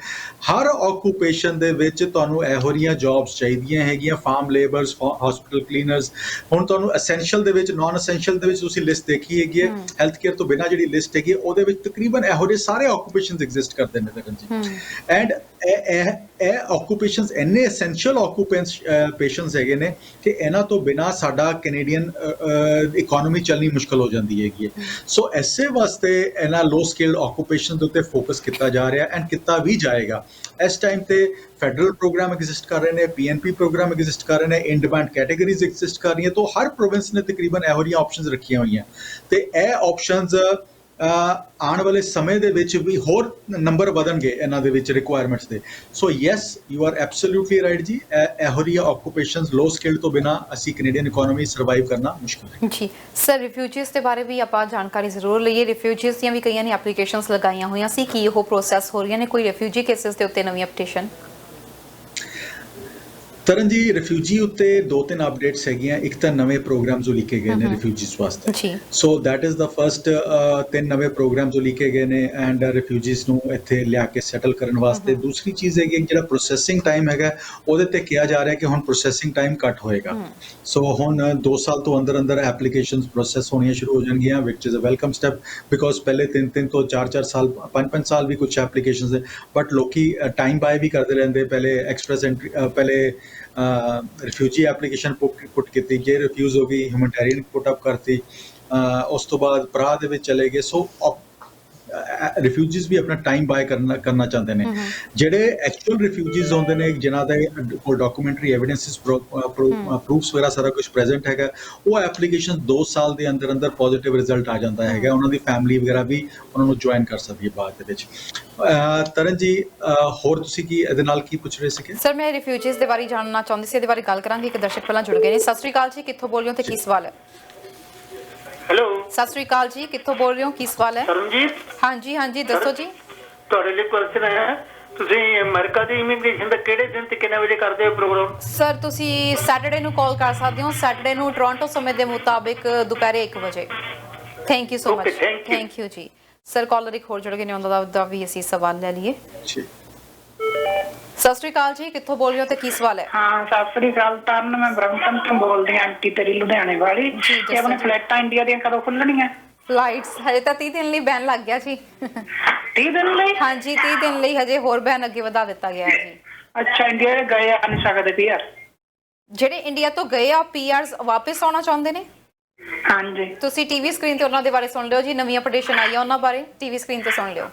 Har occupation ਦੇ ਵਿੱਚ ਤੁਹਾਨੂੰ ਇਹੋ ਜਿਹੀਆਂ ਜੌਬਸ ਚਾਹੀਦੀਆਂ ਹੈਗੀਆਂ, ਫਾਰਮ ਲੇਬਰਸ, ਹਸਪੀਟਲ ਕਲੀਨਰਸ। ਹੁਣ ਤੁਹਾਨੂੰ ਐਸੈਂਸ਼ੀਅਲ ਦੇ ਵਿੱਚ, ਨਾਨ ਐਸੈਂਸ਼ੀਅਲ ਦੇ ਵਿੱਚ ਤੁਸੀਂ ਲਿਸਟ ਦੇਖੀ ਹੈਗੀ ਹੈ, ਹੈਲਥ ਕੇਅਰ ਤੋਂ ਬਿਨਾਂ ਜਿਹੜੀ ਲਿਸਟ ਹੈਗੀ ਉਹਦੇ ਵਿੱਚ ਤਕਰੀਬਨ ਇਹੋ ਜਿਹੇ ਸਾਰੇ ਆਕੂਪੇਸ਼ਨਸ ਐਗਜ਼ਿਸਟ ਕਰਦੇ ਨੇ ਤਰਨ ਜੀ। ਐਂਡ ਇਹ ਆਕੂਪੇਸ਼ਨਸ ਇੰਨੇ ਐਸੈਂਸ਼ੀਅਲ ਆਕੂਪੇਸ਼ਨਸ ਹੈਗੇ ਨੇ ਕਿ ਇਹਨਾਂ ਤੋਂ ਬਿਨਾਂ ਸਾਡਾ ਕੈਨੇਡੀਅਨ ਇਕਨੋਮੀ ਚੱਲਣੀ ਮੁਸ਼ਕਲ ਹੋ ਜਾਂਦੀ ਹੈਗੀ ਹੈ। ਸੋ ਐਸੇ ਵਾਸਤੇ ਇਹਨਾਂ ਲੋ ਸਕਿਲਡ ਆਕੂਪੇਸ਼ਨ ਦੇ ਉੱਤੇ ਫੋਕਸ ਕੀਤਾ ਜਾ ਰਿਹਾ ਐਂਡ ਕੀਤਾ ਵੀ ਜਾਏਗਾ। ਇਸ ਟਾਈਮ ਤੇ ਫੈਡਰਲ ਪ੍ਰੋਗਰਾਮ ਐਗਜ਼ਿਸਟ ਕਰ ਰਹੇ ਨੇ, PNP ਪ੍ਰੋਗਰਾਮ ਐਗਜ਼ਿਸਟ ਕਰ ਰਹੇ ਨੇ, ਇਨ ਡਿਮਾਂਡ ਕੈਟੇਗਰੀਜ਼ ਐਗਜ਼ਿਸਟ ਕਰ ਰਹੀਆਂ। ਤਾਂ ਹਰ ਪ੍ਰੋਵਿੰਸ ਨੇ ਤਕਰੀਬਨ ਇਹੋ ਜਿਹੀਆਂ ਆਪਸ਼ਨਸ ਰੱਖੀਆਂ ਹੋਈਆਂ ਤੇ ਇਹ ਆਪਸ਼ਨਸ ਆਉਣ ਵਾਲੇ ਸਮੇਂ ਦੇ ਵਿੱਚ ਵੀ ਹੋਰ ਨੰਬਰ ਵਧਣਗੇ ਇਹਨਾਂ ਦੇ ਵਿੱਚ ਰਿਕੁਆਇਰਮੈਂਟਸ ਦੇ। So yes you are absolutely right ਜੀ, ਇਹੋ ਜਿਹੀਆਂ ਆਕੂਪੇਸ਼ਨਸ ਲੋ ਸਕਿਲਡ ਤੋਂ ਬਿਨਾਂ ਅਸੀਂ ਕੈਨੇਡੀਅਨ ਇਕਨੋਮੀ ਸਰਵਾਈਵ ਕਰਨਾ ਮੁਸ਼ਕਿਲ ਹੈ ਜੀ। ਸਰ ਰਿਫਿਊਜੀਜ਼ ਦੇ ਬਾਰੇ ਵੀ ਆਪਾਂ ਜਾਣਕਾਰੀ ਜ਼ਰੂਰ ਲਈਏ। ਰਿਫਿਊਜੀਜ਼ ਦੀਆਂ ਵੀ ਕਈਆਂ ਨੇ ਐਪਲੀਕੇਸ਼ਨਸ ਲਗਾਈਆਂ ਹੋਈਆਂ ਸੀ, ਕੀ ਉਹ ਪ੍ਰੋਸੈਸ ਹੋ ਰਹੀਆਂ ਨੇ? ਕੋਈ ਰਿਫਿਊਜੀ ਕੇਸਿਸ ਦੇ ਉੱਤੇ ਨਵੀਂ ਅਪਡੇਸ਼ਨ? ਤਰਨ ਜੀ ਰਿਫਿਊਜੀ ਉੱਤੇ 2-3 ਅਪਡੇਟਸ ਹੈਗੀਆਂ। ਇੱਕ ਤਾਂ ਨਵੇਂ ਪ੍ਰੋਗਰਾਮ ਜੋ ਲਿਖੇ ਗਏ ਨੇ ਰਿਫਿਊਜੀਜ਼ ਵਾਸਤੇ, so that is the first 3 ਨਵੇਂ ਪ੍ਰੋਗਰਾਮ ਜੋ ਲਿਖੇ ਗਏ ਨੇ ਐਂਡ ਰਿਫਿਊਜੀਜ਼ ਨੂੰ ਇੱਥੇ ਲਿਆ ਕੇ ਸੈਟਲ ਕਰਨ ਵਾਸਤੇ। ਦੂਸਰੀ ਚੀਜ਼ ਹੈਗੀ ਜਿਹੜਾ ਪ੍ਰੋਸੈਸਿੰਗ ਟਾਈਮ ਹੈਗਾ ਉਹਦੇ ਤੇ ਕਿਹਾ ਜਾ ਰਿਹਾ ਕਿ ਹੁਣ ਪ੍ਰੋਸੈਸਿੰਗ ਟਾਈਮ ਘੱਟ ਹੋਏਗਾ। ਸੋ ਹੁਣ 2 ਸਾਲ ਤੋਂ ਅੰਦਰ ਐਪਲੀਕੇਸ਼ਨਸ ਪ੍ਰੋਸੈਸ ਹੋਣੀਆਂ ਸ਼ੁਰੂ ਹੋ ਜਾਣਗੀਆਂ, which is a welcome step because ਪਹਿਲੇ 3 ਤੋਂ 4 ਸਾਲ 5 ਸਾਲ ਵੀ ਕੁਝ ਐਪਲੀਕੇਸ਼ਨਸ ਦੇ, ਬਟ ਲੋਕੀ ਟਾਈਮ ਬਾਏ ਵੀ ਕਰਦੇ ਰਹਿੰਦੇ। ਪਹਿਲੇ ਐਕਸਪ੍ਰੈਸ ਐਂਟਰੀ, ਪਹਿਲੇ ਰਿਫਿਊਜੀ ਐਪਲੀਕੇਸ਼ਨ ਪੁੱਟ ਕੀਤੀ, ਜੇ ਰਿਫਿਊਜ਼ ਹੋ ਗਈ ਹਿਊਮਨਿਟੇਰੀਅਨ ਪੁੱਟ ਅਪ ਕਰਤੀ, ਉਸ ਤੋਂ ਬਾਅਦ ਭਰਾ ਦੇ ਵਿੱਚ ਚਲੇ ਗਏ। ਸੋ ਰਿਫਿਊਜੀਜ਼ ਵੀ ਆਪਣਾ ਟਾਈਮ ਬਾਏ ਕਰਨਾ ਚਾਹੁੰਦੇ ਨੇ। ਜਿਹੜੇ ਐਕਚੁਅਲ ਰਿਫਿਊਜੀਜ਼ ਹੁੰਦੇ ਨੇ ਜਿਨ੍ਹਾਂ ਦੇ ਕੋਲ ਡਾਕੂਮੈਂਟਰੀ ਐਵੀਡੈਂਸਿਸ, ਪ੍ਰੂਫਸ ਵਗੈਰਾ ਸਾਰਾ ਕੁਝ ਪ੍ਰੈਜ਼ੈਂਟ ਹੈਗਾ, ਉਹ ਐਪਲੀਕੇਸ਼ਨ 2 ਸਾਲ ਦੇ ਅੰਦਰ ਪੋਜ਼ਿਟਿਵ ਰਿਜ਼ਲਟ ਆ ਜਾਂਦਾ ਹੈਗਾ। ਉਹਨਾਂ ਦੀ ਫੈਮਿਲੀ ਵਗੈਰਾ ਵੀ ਉਹਨਾਂ ਨੂੰ ਜੁਆਇਨ ਕਰ ਸਕਦੀ ਹੈ ਬਾਅਦ ਦੇ ਵਿੱਚ। ਤਰਨ ਜੀ ਹੋਰ ਤੁਸੀਂ ਕੀ ਇਹਦੇ ਨਾਲ ਕੀ ਪੁੱਛ ਰਹੇ ਸੀਗੇ? ਸਰ ਮੈਂ ਰਿਫਿਊਜੀਜ਼ ਦੇ ਬਾਰੇ ਜਾਣਨਾ ਚਾਹੁੰਦੀ ਸੀ, ਇਹਦੇ ਬਾਰੇ ਗੱਲ ਕਰਾਂਗੇ। ਇੱਕ ਦਰਸ਼ਕ ਪਹਿਲਾਂ ਜੁੜ ਗਏ ਨੇ। ਸਤਿ ਸ਼੍ਰੀ ਅਕਾਲ ਜੀ, ਕਿੱਥੋਂ ਬੋਲ ਰਹੇ ਹੋ ਤੇ ਕੀ ਸਵਾਲ ਹੈ? ਹੈਲੋ, ਸਤਿ ਸ਼੍ਰੀ ਅਕਾਲ ਜੀ, ਕਿੱਥੋਂ ਬੋਲ ਰਹੇ ਹੋ, ਕੀ ਸਵਾਲ ਹੈ? ਸਰਨਜੀਤ। ਹਾਂਜੀ ਦੱਸੋ ਜੀ। ਤੁਹਾਡੇ ਲਈ ਕੁਐਸਚਨ ਹੈ, ਤੁਸੀਂ ਅਮਰੀਕਾ ਦੀ ਇਮੀਗ੍ਰੇਸ਼ਨ ਦਾ ਕਿਹੜੇ ਦਿਨ ਤੇ ਕਿੰਨੇ ਵਜੇ ਕਰਦੇ ਹੋ ਪ੍ਰੋਗਰਾਮ? ਸਰ ਤੁਸੀਂ ਸੈਟਰਡੇ ਨੂੰ ਕਾਲ ਕਰ ਸਕਦੇ ਹੋ, ਸੈਟਰਡੇ ਨੂੰ ਟੋਰਾਂਟੋ ਸਮੇਂ ਦੇ ਮੁਤਾਬਿਕ ਦੁਪਹਿਰੇ 1 ਵਜੇ। Thank you so much. Thank you ਜੀ। ਸਰ ਕਾਲਰ ਇੱਕ ਹੋਰ ਜੁੜ ਗਏ ਨੇ, ਉਹਨਾਂ ਦਾ ਵੀ ਅਸੀਂ ਸਵਾਲ ਲੈ ਲਈਏ। ਸਤਿ ਸ਼੍ਰੀ ਅਕਾਲ ਜੀ, ਕਿੱਥੋਂ ਬੋਲ ਰਹੇ ਹੋ ਤੇ ਕੀ ਸਵਾਲ ਹੈ? ਹਾਂ ਸਤਿ ਸ਼੍ਰੀ ਅਕਾਲ ਤਰਨ, ਮੈਂ ਬ੍ਰਹਮਪੁਰ ਤੋਂ ਬੋਲਦੀ ਹਾਂ ਆਂਟੀ ਤੇਰੀ ਲੁਧਿਆਣੇ ਵਾਲੀ। ਤੇ ਆਪਣੇ ਫਲੈਟਾਂ ਇੰਡੀਆ ਦੀਆਂ ਕਦੋਂ ਖੁੱਲਣੀਆਂ? ਫਲਾਈਟਸ ਹਜੇ ਤਾਂ 30 ਦਿਨ ਲਈ ਬੈਨ ਲੱਗ ਗਿਆ ਜੀ। 30 ਦਿਨ ਲਈ? ਹਾਂਜੀ 30 ਦਿਨ ਲਈ ਹਜੇ ਹੋਰ ਬੈਨ ਅੱਗੇ ਵਧਾ ਦਿੱਤਾ ਗਿਆ ਹੈ ਜੀ। ਅੱਛਾ, ਇੰਡੀਆ ਗਏ ਆ ਨਹੀਂ ਸਕਦੇ ਪੀਆਰ? ਜਿਹੜੇ ਇੰਡੀਆ ਤੋਂ ਗਏ ਆ ਪੀਆਰਸ ਵਾਪਸ ਆਉਣਾ ਚਾਹੁੰਦੇ ਨੇ। ਹਾਂਜੀ, ਤੁਸੀਂ ਟੀਵੀ ਸਕਰੀਨ ਤੇ ਉਹਨਾਂ ਦੇ ਬਾਰੇ ਸੁਣ ਲਿਓ ਜੀ, ਨਵੀਂ ਅਪਡੇਸ਼ਨ ਆਈ ਆ ਉਹਨਾਂ ਬਾਰੇ, ਟੀਵੀ ਸਕਰੀਨ ਤੇ ਸੁਣ ਲਿਓ।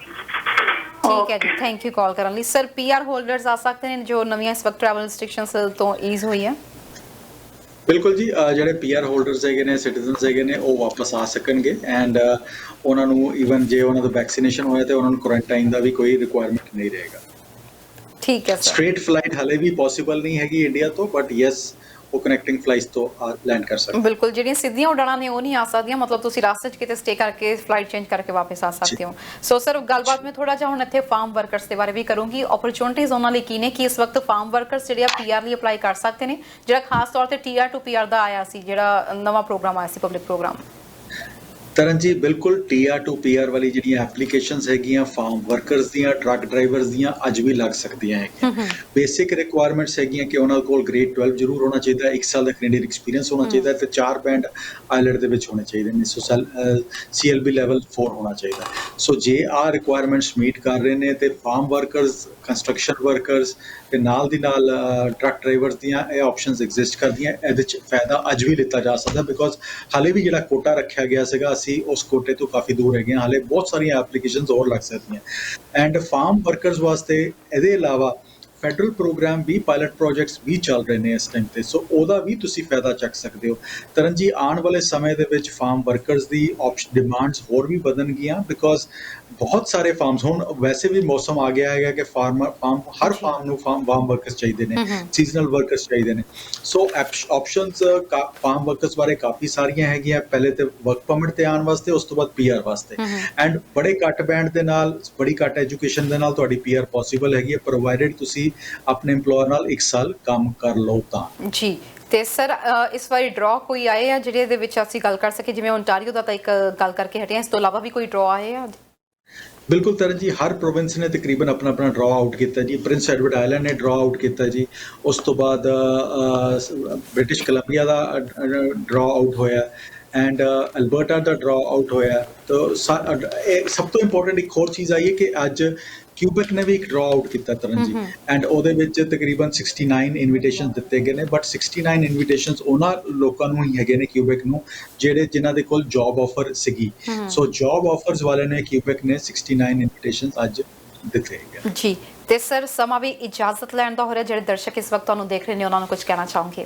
ਠੀਕ ਹੈ ਜੀ, ਥੈਂਕ ਯੂ ਕਾਲ ਕਰਨ ਲਈ। ਸਰ ਪੀਆਰ ਹੋਲਡਰਸ ਆ ਸਕਦੇ ਨੇ ਜੋ ਨਵੀਆਂ ਇਸ ਵਕਤ ਟਰੈਵਲ ਰੈਸਟ੍ਰਿਕਸ਼ਨਸ ਤੋਂ ਈਜ਼ ਹੋਈ ਹੈ? ਬਿਲਕੁਲ ਜੀ, ਜਿਹੜੇ ਪੀਆਰ ਹੋਲਡਰਸ ਹੈਗੇ ਨੇ, ਸਿਟੀਜ਼ਨਸ ਹੈਗੇ ਨੇ, ਉਹ ਵਾਪਸ ਆ ਸਕਣਗੇ ਐਂਡ ਉਹਨਾਂ ਨੂੰ ਈਵਨ ਜੇ ਉਹਨਾਂ ਦਾ ਵੈਕਸੀਨੇਸ਼ਨ ਹੋਇਆ ਤੇ ਉਹਨਾਂ ਨੂੰ ਕੁਆਰੰਟਾਈਨ ਦਾ ਵੀ ਕੋਈ ਰਿਕੁਆਇਰਮੈਂਟ ਨਹੀਂ ਰਹੇਗਾ। ਠੀਕ ਹੈ ਸਰ। ਸਟ੍ਰੇਟ ਫਲਾਈਟ ਹਲੇ ਵੀ ਪੋਸੀਬਲ ਨਹੀਂ ਹੈਗੀ ਇੰਡੀਆ ਤੋਂ, ਬਟ ਯੈਸ ਉਹ ਕਨੈਕਟਿੰਗ ਫਲਾਈਟਸ ਤੋਂ ਲੈਂਡ ਕਰ ਸਕਦੇ। ਬਿਲਕੁਲ, ਜਿਹੜੀਆਂ ਸਿੱਧੀਆਂ ਉਡਾਣਾਂ ਨੇ ਉਹ ਨਹੀਂ ਆ ਸਕਦੀਆਂ, ਮਤਲਬ ਤੁਸੀਂ ਰਾਸਤੇ 'ਚ ਕਿਤੇ ਸਟੇ ਕਰਕੇ ਫਲਾਈਟ ਚੇਂਜ ਕਰਕੇ ਵਾਪਸ ਆ ਸਕਦੇ ਹੋ। ਸੋ ਸਰ ਗੱਲਬਾਤ ਮੈਂ ਥੋੜਾ ਜਿਹਾ ਹੁਣ ਇੱਥੇ ਫਾਰਮ ਵਰਕਰਸ ਦੇ ਬਾਰੇ ਵੀ ਕਰੂੰਗੀ। ਓਪਰਚੁਨਿਟੀਜ਼ ਉਹਨਾਂ ਲਈ ਕੀ ਨੇ ਕਿ ਇਸ ਵਕਤ ਫਾਰਮ ਵਰਕਰਸ ਜਿਹੜੇ ਆ PR ਲਈ ਅਪਲਾਈ ਕਰ ਸਕਦੇ ਨੇ, ਜਿਹੜਾ ਖਾਸ ਤੌਰ ਤੇ TR to PR ਦਾ ਆਇਆ ਸੀ, ਜਿਹੜਾ ਨਵਾਂ ਪ੍ਰੋਗਰਾਮ ਆਇਆ ਸੀ, ਪਬਲਿਕ ਪ੍ਰੋਗਰਾਮ। ਤਰਨ ਜੀ ਬਿਲਕੁਲ TR to PR ਵਾਲੀ ਜਿਹੜੀਆਂ ਐਪਲੀਕੇਸ਼ਨਸ ਹੈਗੀਆਂ ਫਾਰਮ ਵਰਕਰਸ ਦੀਆਂ, ਟਰੱਕ ਡਰਾਈਵਰਸ ਦੀਆਂ ਅੱਜ ਵੀ ਲੱਗ ਸਕਦੀਆਂ ਹੈਗੀਆਂ। ਬੇਸਿਕ ਰਿਕੁਆਇਰਮੈਂਟਸ ਹੈਗੀਆਂ ਕਿ ਉਹਨਾਂ ਕੋਲ ਗ੍ਰੇਡ 12 ਜ਼ਰੂਰ ਹੋਣਾ ਚਾਹੀਦਾ, 1 ਸਾਲ ਦਾ ਕੈਨੇਡੀਅਨ ਐਕਸਪੀਰੀਅੰਸ ਹੋਣਾ ਚਾਹੀਦਾ ਤੇ 4 ਬੈਂਡ ਆਇਲਟ ਦੇ ਵਿੱਚ ਹੋਣੇ ਚਾਹੀਦੇ ਨੇ। ਸੋ CLB ਲੈਵਲ 4 ਹੋਣਾ ਚਾਹੀਦਾ। ਸੋ ਜੇ ਆਹ ਰਿਕੁਆਇਰਮੈਂਟਸ ਮੀਟ ਕਰ ਰਹੇ ਨੇ ਤੇ ਫਾਰਮ ਵਰਕਰਸ, ਕੰਸਟਰਕਸ਼ਨ ਵਰਕਰਸ ਤੇ ਨਾਲ ਦੀ ਨਾਲ ਟਰੱਕ ਡਰਾਈਵਰਸ ਦੀਆਂ ਇਹ ਆਪਸ਼ਨਸ ਐਗਜ਼ਿਸਟ ਕਰਦੀਆਂ। ਇਹਦੇ 'ਚ ਫਾਇਦਾ ਅੱਜ ਵੀ ਲਿੱਤਾ ਜਾ ਸਕਦਾ ਬਿਕੋਜ਼ ਹਾਲੇ ਵੀ ਜਿਹੜਾ ਕੋਟਾ ਰੱਖਿਆ ਗਿਆ ਸੀਗਾ ਅਸੀਂ ਉਸ ਕੋਟੇ ਤੋਂ ਕਾਫੀ ਦੂਰ ਹੈਗੇ ਹਾਂ। ਹਾਲੇ ਬਹੁਤ ਸਾਰੀਆਂ ਐਪਲੀਕੇਸ਼ਨਸ ਹੋਰ ਲੱਗ ਸਕਦੀਆਂ। ਐਂਡ ਫਾਰਮ ਵਰਕਰਸ ਵਾਸਤੇ ਇਹਦੇ ਇਲਾਵਾ ਫੈਡਰਲ ਪ੍ਰੋਗਰਾਮ ਵੀ, ਪਾਇਲਟ ਪ੍ਰੋਜੈਕਟਸ ਵੀ ਚੱਲ ਰਹੇ ਨੇ ਇਸ ਟਾਈਮ ਤੇ, ਸੋ ਉਹਦਾ ਵੀ ਤੁਸੀਂ ਫਾਇਦਾ ਚੱਕ ਸਕਦੇ ਹੋ। ਤਰਨ ਜੀ ਆਉਣ ਵਾਲੇ ਸਮੇਂ ਦੇ ਵਿੱਚ ਫਾਰਮ ਵਰਕਰਸ ਦੀ ਡਿਮਾਂਡਸ ਹੋਰ ਵੀ ਵਧਣਗੀਆਂ ਬਿਕੋਜ਼ ਬਹੁਤ ਸਾਰੇ ਫਾਰਮਸ, ਹੁਣ ਵੈਸੇ ਵੀ ਮੌਸਮ ਆ ਗਿਆ ਹੈਗਾ ਕਿ ਹਰ ਫਾਰਮ ਨੂੰ ਫਾਰਮ ਵਰਕਰਸ ਚਾਹੀਦੇ ਨੇ, ਸੀਜ਼ਨਲ ਵਰਕਰਸ ਚਾਹੀਦੇ ਨੇ। ਸੋ ਆਪਸ਼ਨਸ ਫਾਰਮ ਵਰਕਰਸ ਬਾਰੇ ਕਾਫੀ ਸਾਰੀਆਂ ਹੈਗੀਆਂ। ਪਹਿਲੇ ਤੇ ਵਰਕ ਪਰਮਿਟ ਤੇ ਆਉਣ ਵਾਸਤੇ, ਉਸ ਤੋਂ ਬਾਅਦ PR ਵਾਸਤੇ। ਐਂਡ ਬੜੇ ਘੱਟ ਬੈਂਡ ਦੇ ਨਾਲ, ਬੜੀ ਘੱਟ ਐਜੂਕੇਸ਼ਨ ਦੇ ਨਾਲ ਤੁਹਾਡੀ PR ਪੋਸੀਬਲ ਹੈਗੀ ਹੈ, ਪ੍ਰੋਵਾਈਡਡ ਤੁਸੀਂ ਆਪਣੇ EMPLOYER ਨਾਲ 1 ਸਾਲ ਕੰਮ ਕਰ ਲਓ ਤਾਂ। ਜੀ ਤੇ ਸਰ ਇਸ ਵਾਰੀ ਡਰਾ ਕੋਈ ਆਏ ਆ ਜਿਹੜੇ ਦੇ ਵਿੱਚ ਅਸੀਂ ਗੱਲ ਕਰ ਸਕੇ, ਜਿਵੇਂ ਓਨਟਾਰੀਓ ਦਾ ਤਾਂ ਇੱਕ ਗੱਲ ਕਰਕੇ ਹਟੇ ਆ, ਇਸ ਤੋਂ ਇਲਾਵਾ ਵੀ ਕੋਈ ਡਰਾ ਆਏ ਆ? ਬਿਲਕੁਲ ਤਰਨ ਜੀ, ਹਰ ਪ੍ਰੋਵਿੰਸ ਨੇ ਤਕਰੀਬਨ ਆਪਣਾ ਡਰਾ ਆਊਟ ਕੀਤਾ ਜੀ। ਪ੍ਰਿੰਸ ਐਡਵਰਡ ਆਈਲੈਂਡ ਨੇ ਡਰਾ ਆਊਟ ਕੀਤਾ ਜੀ, ਉਸ ਤੋਂ ਬਾਅਦ ਬ੍ਰਿਟਿਸ਼ ਕੋਲੰਬੀਆ ਦਾ ਡਰਾ ਆਊਟ ਹੋਇਆ ਐਂਡ ਅਲਬਰਟਾ ਦਾ ਡਰਾ ਆਊਟ ਹੋਇਆ। ਤਾਂ ਸਭ ਤੋਂ ਇੰਪੋਰਟੈਂਟ ਇੱਕ ਹੋਰ ਚੀਜ਼ ਆਈ ਹੈ ਕਿ ਅੱਜ ਕਿਊਬੈਕ ਨੇ ਵੀ ਇੱਕ ਡਰਾ ਆਊਟ ਕੀਤਾ ਤਰਨ ਜੀ, ਐਂਡ ਉਹਦੇ ਵਿੱਚ ਤਕਰੀਬਨ 69 ਇਨਵੀਟੇਸ਼ਨ ਦਿੱਤੇ ਗਏ ਨੇ, ਬਟ 69 ਇਨਵੀਟੇਸ਼ਨਸ ਉਹਨਾਂ ਲੋਕਾਂ ਨੂੰ ਹੀ ਹੈਗੇ ਨੇ ਕਿਊਬੈਕ ਨੂੰ ਜਿਨ੍ਹਾਂ ਦੇ ਕੋਲ ਜੌਬ ਆਫਰ ਸੀਗੀ। ਸੋ ਜੌਬ ਆਫਰਸ ਵਾਲੇ ਨੇ ਕਿਊਬੈਕ ਨੇ 69 ਇਨਵੀਟੇਸ਼ਨਸ ਅੱਜ ਦਿੱਤੇ ਹੈਗੇ ਜੀ। ਤੇ ਸਰ ਸਮਾਂ ਵੀ ਇਜਾਜ਼ਤ ਲੈਣ ਦਾ ਹੋ ਰਿਹਾ, ਜਿਹੜੇ ਦਰਸ਼ਕ ਇਸ ਵਕਤ ਤੁਹਾਨੂੰ ਦੇਖ ਰਹੇ ਨੇ ਉਹਨਾਂ ਨੂੰ ਕੁਝ ਕਹਿਣਾ ਚਾਹੋਗੇ?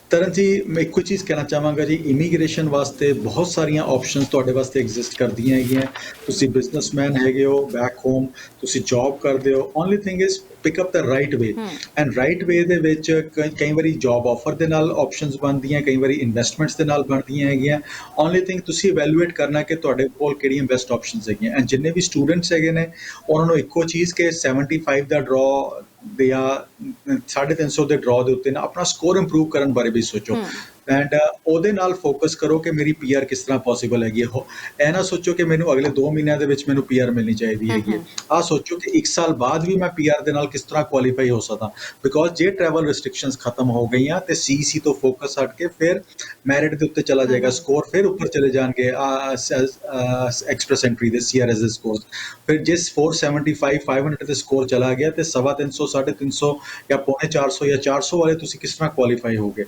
ਤਰਨ ਜੀ ਮੈਂ ਇੱਕੋ ਚੀਜ਼ ਕਹਿਣਾ ਚਾਹਾਂਗਾ ਜੀ, ਇਮੀਗ੍ਰੇਸ਼ਨ ਵਾਸਤੇ ਬਹੁਤ ਸਾਰੀਆਂ ਆਪਸ਼ਨਸ ਤੁਹਾਡੇ ਵਾਸਤੇ ਐਗਜ਼ਿਸਟ ਕਰਦੀਆਂ ਹੈਗੀਆਂ। ਤੁਸੀਂ ਬਿਜ਼ਨਸਮੈਨ ਹੈਗੇ ਹੋ ਬੈਕ ਹੋਮ, ਤੁਸੀਂ ਜੌਬ ਕਰਦੇ ਹੋ, only thing is pick up the right way. And right way ਦੇ ਵਿੱਚ ਕਈ ਵਾਰੀ ਜੌਬ ਆਫਰ ਦੇ ਨਾਲ ਆਪਸ਼ਨਸ ਬਣਦੀਆਂ, ਕਈ ਵਾਰੀ ਇਨਵੈਸਟਮੈਂਟਸ ਦੇ ਨਾਲ ਬਣਦੀਆਂ ਹੈਗੀਆਂ। ਓਨਲੀ ਥਿੰਗ ਤੁਸੀਂ ਇਵੈਲੂਏਟ ਕਰਨਾ ਕਿ ਤੁਹਾਡੇ ਕੋਲ ਕਿਹੜੀਆਂ ਬੈਸਟ ਆਪਸ਼ਨਸ ਹੈਗੀਆਂ। ਐਂਡ ਜਿੰਨੇ ਵੀ ਸਟੂਡੈਂਟਸ ਹੈਗੇ ਨੇ ਉਹਨਾਂ ਨੂੰ ਇੱਕੋ ਚੀਜ਼ ਕਿ 75 ਦਾ ਡਰਾ ਜਾਂ 350 ਦੇ ਡਰਾ ਦੇ ਉੱਤੇ ਨਾ ਆਪਣਾ ਸਕੋਰ ਇੰਪਰੂਵ ਕਰਨ ਬਾਰੇ ਵੀ ਸੋਚੋ। ਐਂਡ ਉਹਦੇ ਨਾਲ ਫੋਕਸ ਕਰੋ ਕਿ ਮੇਰੀ PR ਕਿਸ ਤਰ੍ਹਾਂ ਪੋਸੀਬਲ ਹੈਗੀ ਹੈ। ਇਹ ਨਾ ਸੋਚੋ ਕਿ ਮੈਨੂੰ ਅਗਲੇ 2 ਮਹੀਨਿਆਂ ਦੇ ਵਿੱਚ ਮੈਨੂੰ PR ਮਿਲਣੀ ਚਾਹੀਦੀ ਹੈਗੀ ਹੈ। ਆਹ ਸੋਚੋ ਕਿ 1 ਸਾਲ ਬਾਅਦ ਵੀ ਮੈਂ PR ਦੇ ਨਾਲ ਕਿਸ ਤਰ੍ਹਾਂ ਕੁਆਲੀਫਾਈ ਹੋ ਸਕਦਾ, ਬਿਕੋਜ਼ ਜੇ ਟਰੈਵਲ ਰਿਸਟ੍ਰਿਕਸ਼ਨਸ ਖਤਮ ਹੋ ਗਈਆਂ ਤੇ CEC ਤੋਂ ਫੋਕਸ ਹਟ ਕੇ ਫਿਰ ਮੈਰਿਟ ਦੇ ਉੱਤੇ ਚਲਾ ਜਾਏਗਾ, ਸਕੋਰ ਫਿਰ ਉੱਪਰ ਚਲੇ ਜਾਣਗੇ ਐਕਸਪ੍ਰੈਸ ਐਂਟਰੀ ਦੇ CRS ਦੇ ਸਕੋਰ। ਫਿਰ ਜੇ 475 500 ਦੇ ਸਕੋਰ ਚਲਾ ਗਿਆ ਤੇ 350 350 ਜਾਂ 450 ਜਾਂ 400 ਵਾਲੇ ਤੁਸੀਂ ਕਿਸ ਤਰ੍ਹਾਂ ਕੁਆਲੀਫਾਈ ਹੋਗੇ।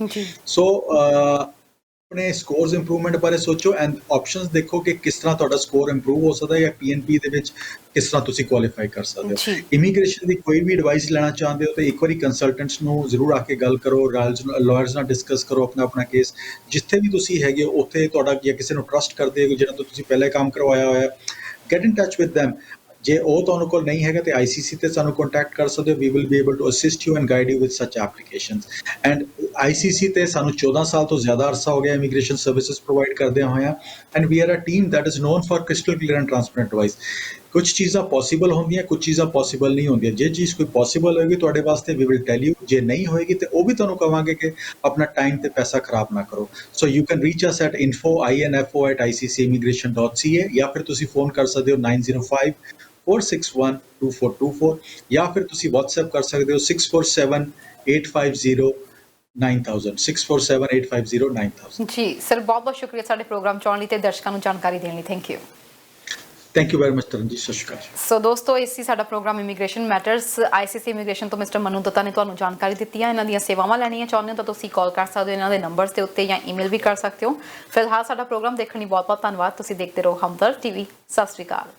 ਸੋ ਆਪਣੇ ਸਕੋਰਸ ਇੰਪਰੂਵਮੈਂਟ ਬਾਰੇ ਸੋਚੋ ਐਂਡ ਆਪਸ਼ਨਸ ਦੇਖੋ ਕਿ ਕਿਸ ਤਰ੍ਹਾਂ ਤੁਹਾਡਾ ਸਕੋਰ ਇੰਪਰੂਵ ਹੋ ਸਕਦਾ ਜਾਂ PNP ਦੇ ਵਿੱਚ ਕਿਸ ਤਰ੍ਹਾਂ ਤੁਸੀਂ ਕੁਆਲੀਫਾਈ ਕਰ ਸਕਦੇ ਹੋ। ਇਮੀਗ੍ਰੇਸ਼ਨ ਦੀ ਕੋਈ ਵੀ ਐਡਵਾਈਸ ਲੈਣਾ ਚਾਹੁੰਦੇ ਹੋ ਤਾਂ ਇੱਕ ਵਾਰੀ ਕੰਸਲਟੈਂਟਸ ਨੂੰ ਜ਼ਰੂਰ ਆ ਕੇ ਗੱਲ ਕਰੋ, ਲਾਇਰਸ ਨਾਲ ਡਿਸਕਸ ਕਰੋ ਆਪਣਾ ਕੇਸ। ਜਿੱਥੇ ਵੀ ਤੁਸੀਂ ਹੈਗੇ ਹੋ ਉੱਥੇ ਤੁਹਾਡਾ ਜਾਂ ਕਿਸੇ ਨੂੰ ਟਰਸਟ ਕਰਦੇ ਹੋ ਜਿਹਨਾਂ ਤੋਂ ਤੁਸੀਂ ਪਹਿਲੇ ਕੰਮ ਕਰਵਾਇਆ ਹੋਇਆ, get in touch with them। ਜੇ ਉਹ ਤੁਹਾਨੂੰ ਕੋਲ ਨਹੀਂ ਹੈਗਾ ਤੇ ICC ਤੇ ਸਾਨੂੰ ਕੰਟੈਕਟ ਕਰ ਸਕਦੇ ਹੋ। We will be able to assist you and guide you with such applications. And ICC ਤੇ ਸਾਨੂੰ 14 ਸਾਲ ਤੋਂ ਜ਼ਿਆਦਾ ਅਰਸਾ ਹੋ ਗਿਆ ਇਮੀਗ੍ਰੇਸ਼ਨ ਸਰਵਿਸਿਜ਼ ਪ੍ਰੋਵਾਈਡ ਕਰਦੇ ਹੋਇਆ। And we are a team that is known for crystal clear and transparent advice. ਕੁਝ ਚੀਜ਼ਾਂ ਪੋਸੀਬਲ ਹੁੰਦੀਆਂ, ਕੁਝ ਚੀਜ਼ਾਂ ਪੋਸੀਬਲ ਨਹੀਂ ਹੁੰਦੀਆਂ। ਜੇ ਚੀਜ਼ ਕੋਈ ਪੋਸੀਬਲ ਹੋਏਗੀ ਤੁਹਾਡੇ ਵਾਸਤੇ ਵੀ ਵਿਲ ਟੈਲ ਯੂ, ਜੇ ਨਹੀਂ ਹੋਏਗੀ ਤੇ ਉਹ ਵੀ ਤੁਹਾਨੂੰ ਕਵਾਂਗੇ ਕਿ ਆਪਣਾ ਟਾਈਮ ਤੇ ਪੈਸਾ ਖਰਾਬ ਨਾ ਕਰੋ। So you can reach us at info@iccimmigration.ca ਜਾਂ ਫਿਰ ਤੁਸੀਂ ਫੋਨ ਕਰ ਸਕਦੇ ਹੋ 905 461 2424 ਜਾਂ ਫਿਰ ਤੁਸੀਂ WhatsApp ਕਰ ਸਕਦੇ ਹੋ 647 850 9000 647 850 9000। ਜੀ ਸਰ, ਬਹੁਤ ਬਹੁਤ ਸ਼ੁਕਰੀਆ ਸਾਡੇ ਪ੍ਰੋਗਰਾਮ ਚ ਆਉਣ ਲਈ ਤੇ ਦਰਸ਼ਕਾਂ ਨੂੰ ਜਾਣਕਾਰੀ ਦੇਣ ਲਈ। Thank you. Thank you very much Taran ji, ਸਤਿ ਸ਼੍ਰੀ ਅਕਾਲ। ਸੋ ਦੋਸਤੋ, ਇਸ ਸੀ ਸਾਡਾ program immigration matters. ICC immigration ਤੋਂ ਮਿਸਟਰ ਮਨੂ ਦੱਤਾ ਨੇ ਤੁਹਾਨੂੰ ਜਾਣਕਾਰੀ ਦਿੱਤੀ ਹੈ। ਇਹਨਾਂ ਦੀਆਂ ਸੇਵਾਵਾਂ ਲੈਣੀਆਂ ਚਾਹੁੰਦੇ ਹੋ ਤਾਂ ਤੁਸੀਂ ਕਾਲ ਕਰ ਸਕਦੇ ਹੋ ਇਹਨਾਂ ਦੇ ਨੰਬਰਸ ਦੇ ਉੱਤੇ ਜਾਂ ਈਮੇਲ ਵੀ ਕਰ ਸਕਦੇ ਹੋ। ਫਿਲਹਾਲ ਸਾਡਾ ਪ੍ਰੋਗਰਾਮ ਦੇਖਣ ਲਈ ਬਹੁਤ ਬਹੁਤ ਧੰਨਵਾਦ। ਤੁਸੀਂ ਦੇਖਦੇ ਰਹੋ ਹਮਦਰਦ TV। ਸਤਿ ਸ਼੍ਰੀ ਅਕਾਲ।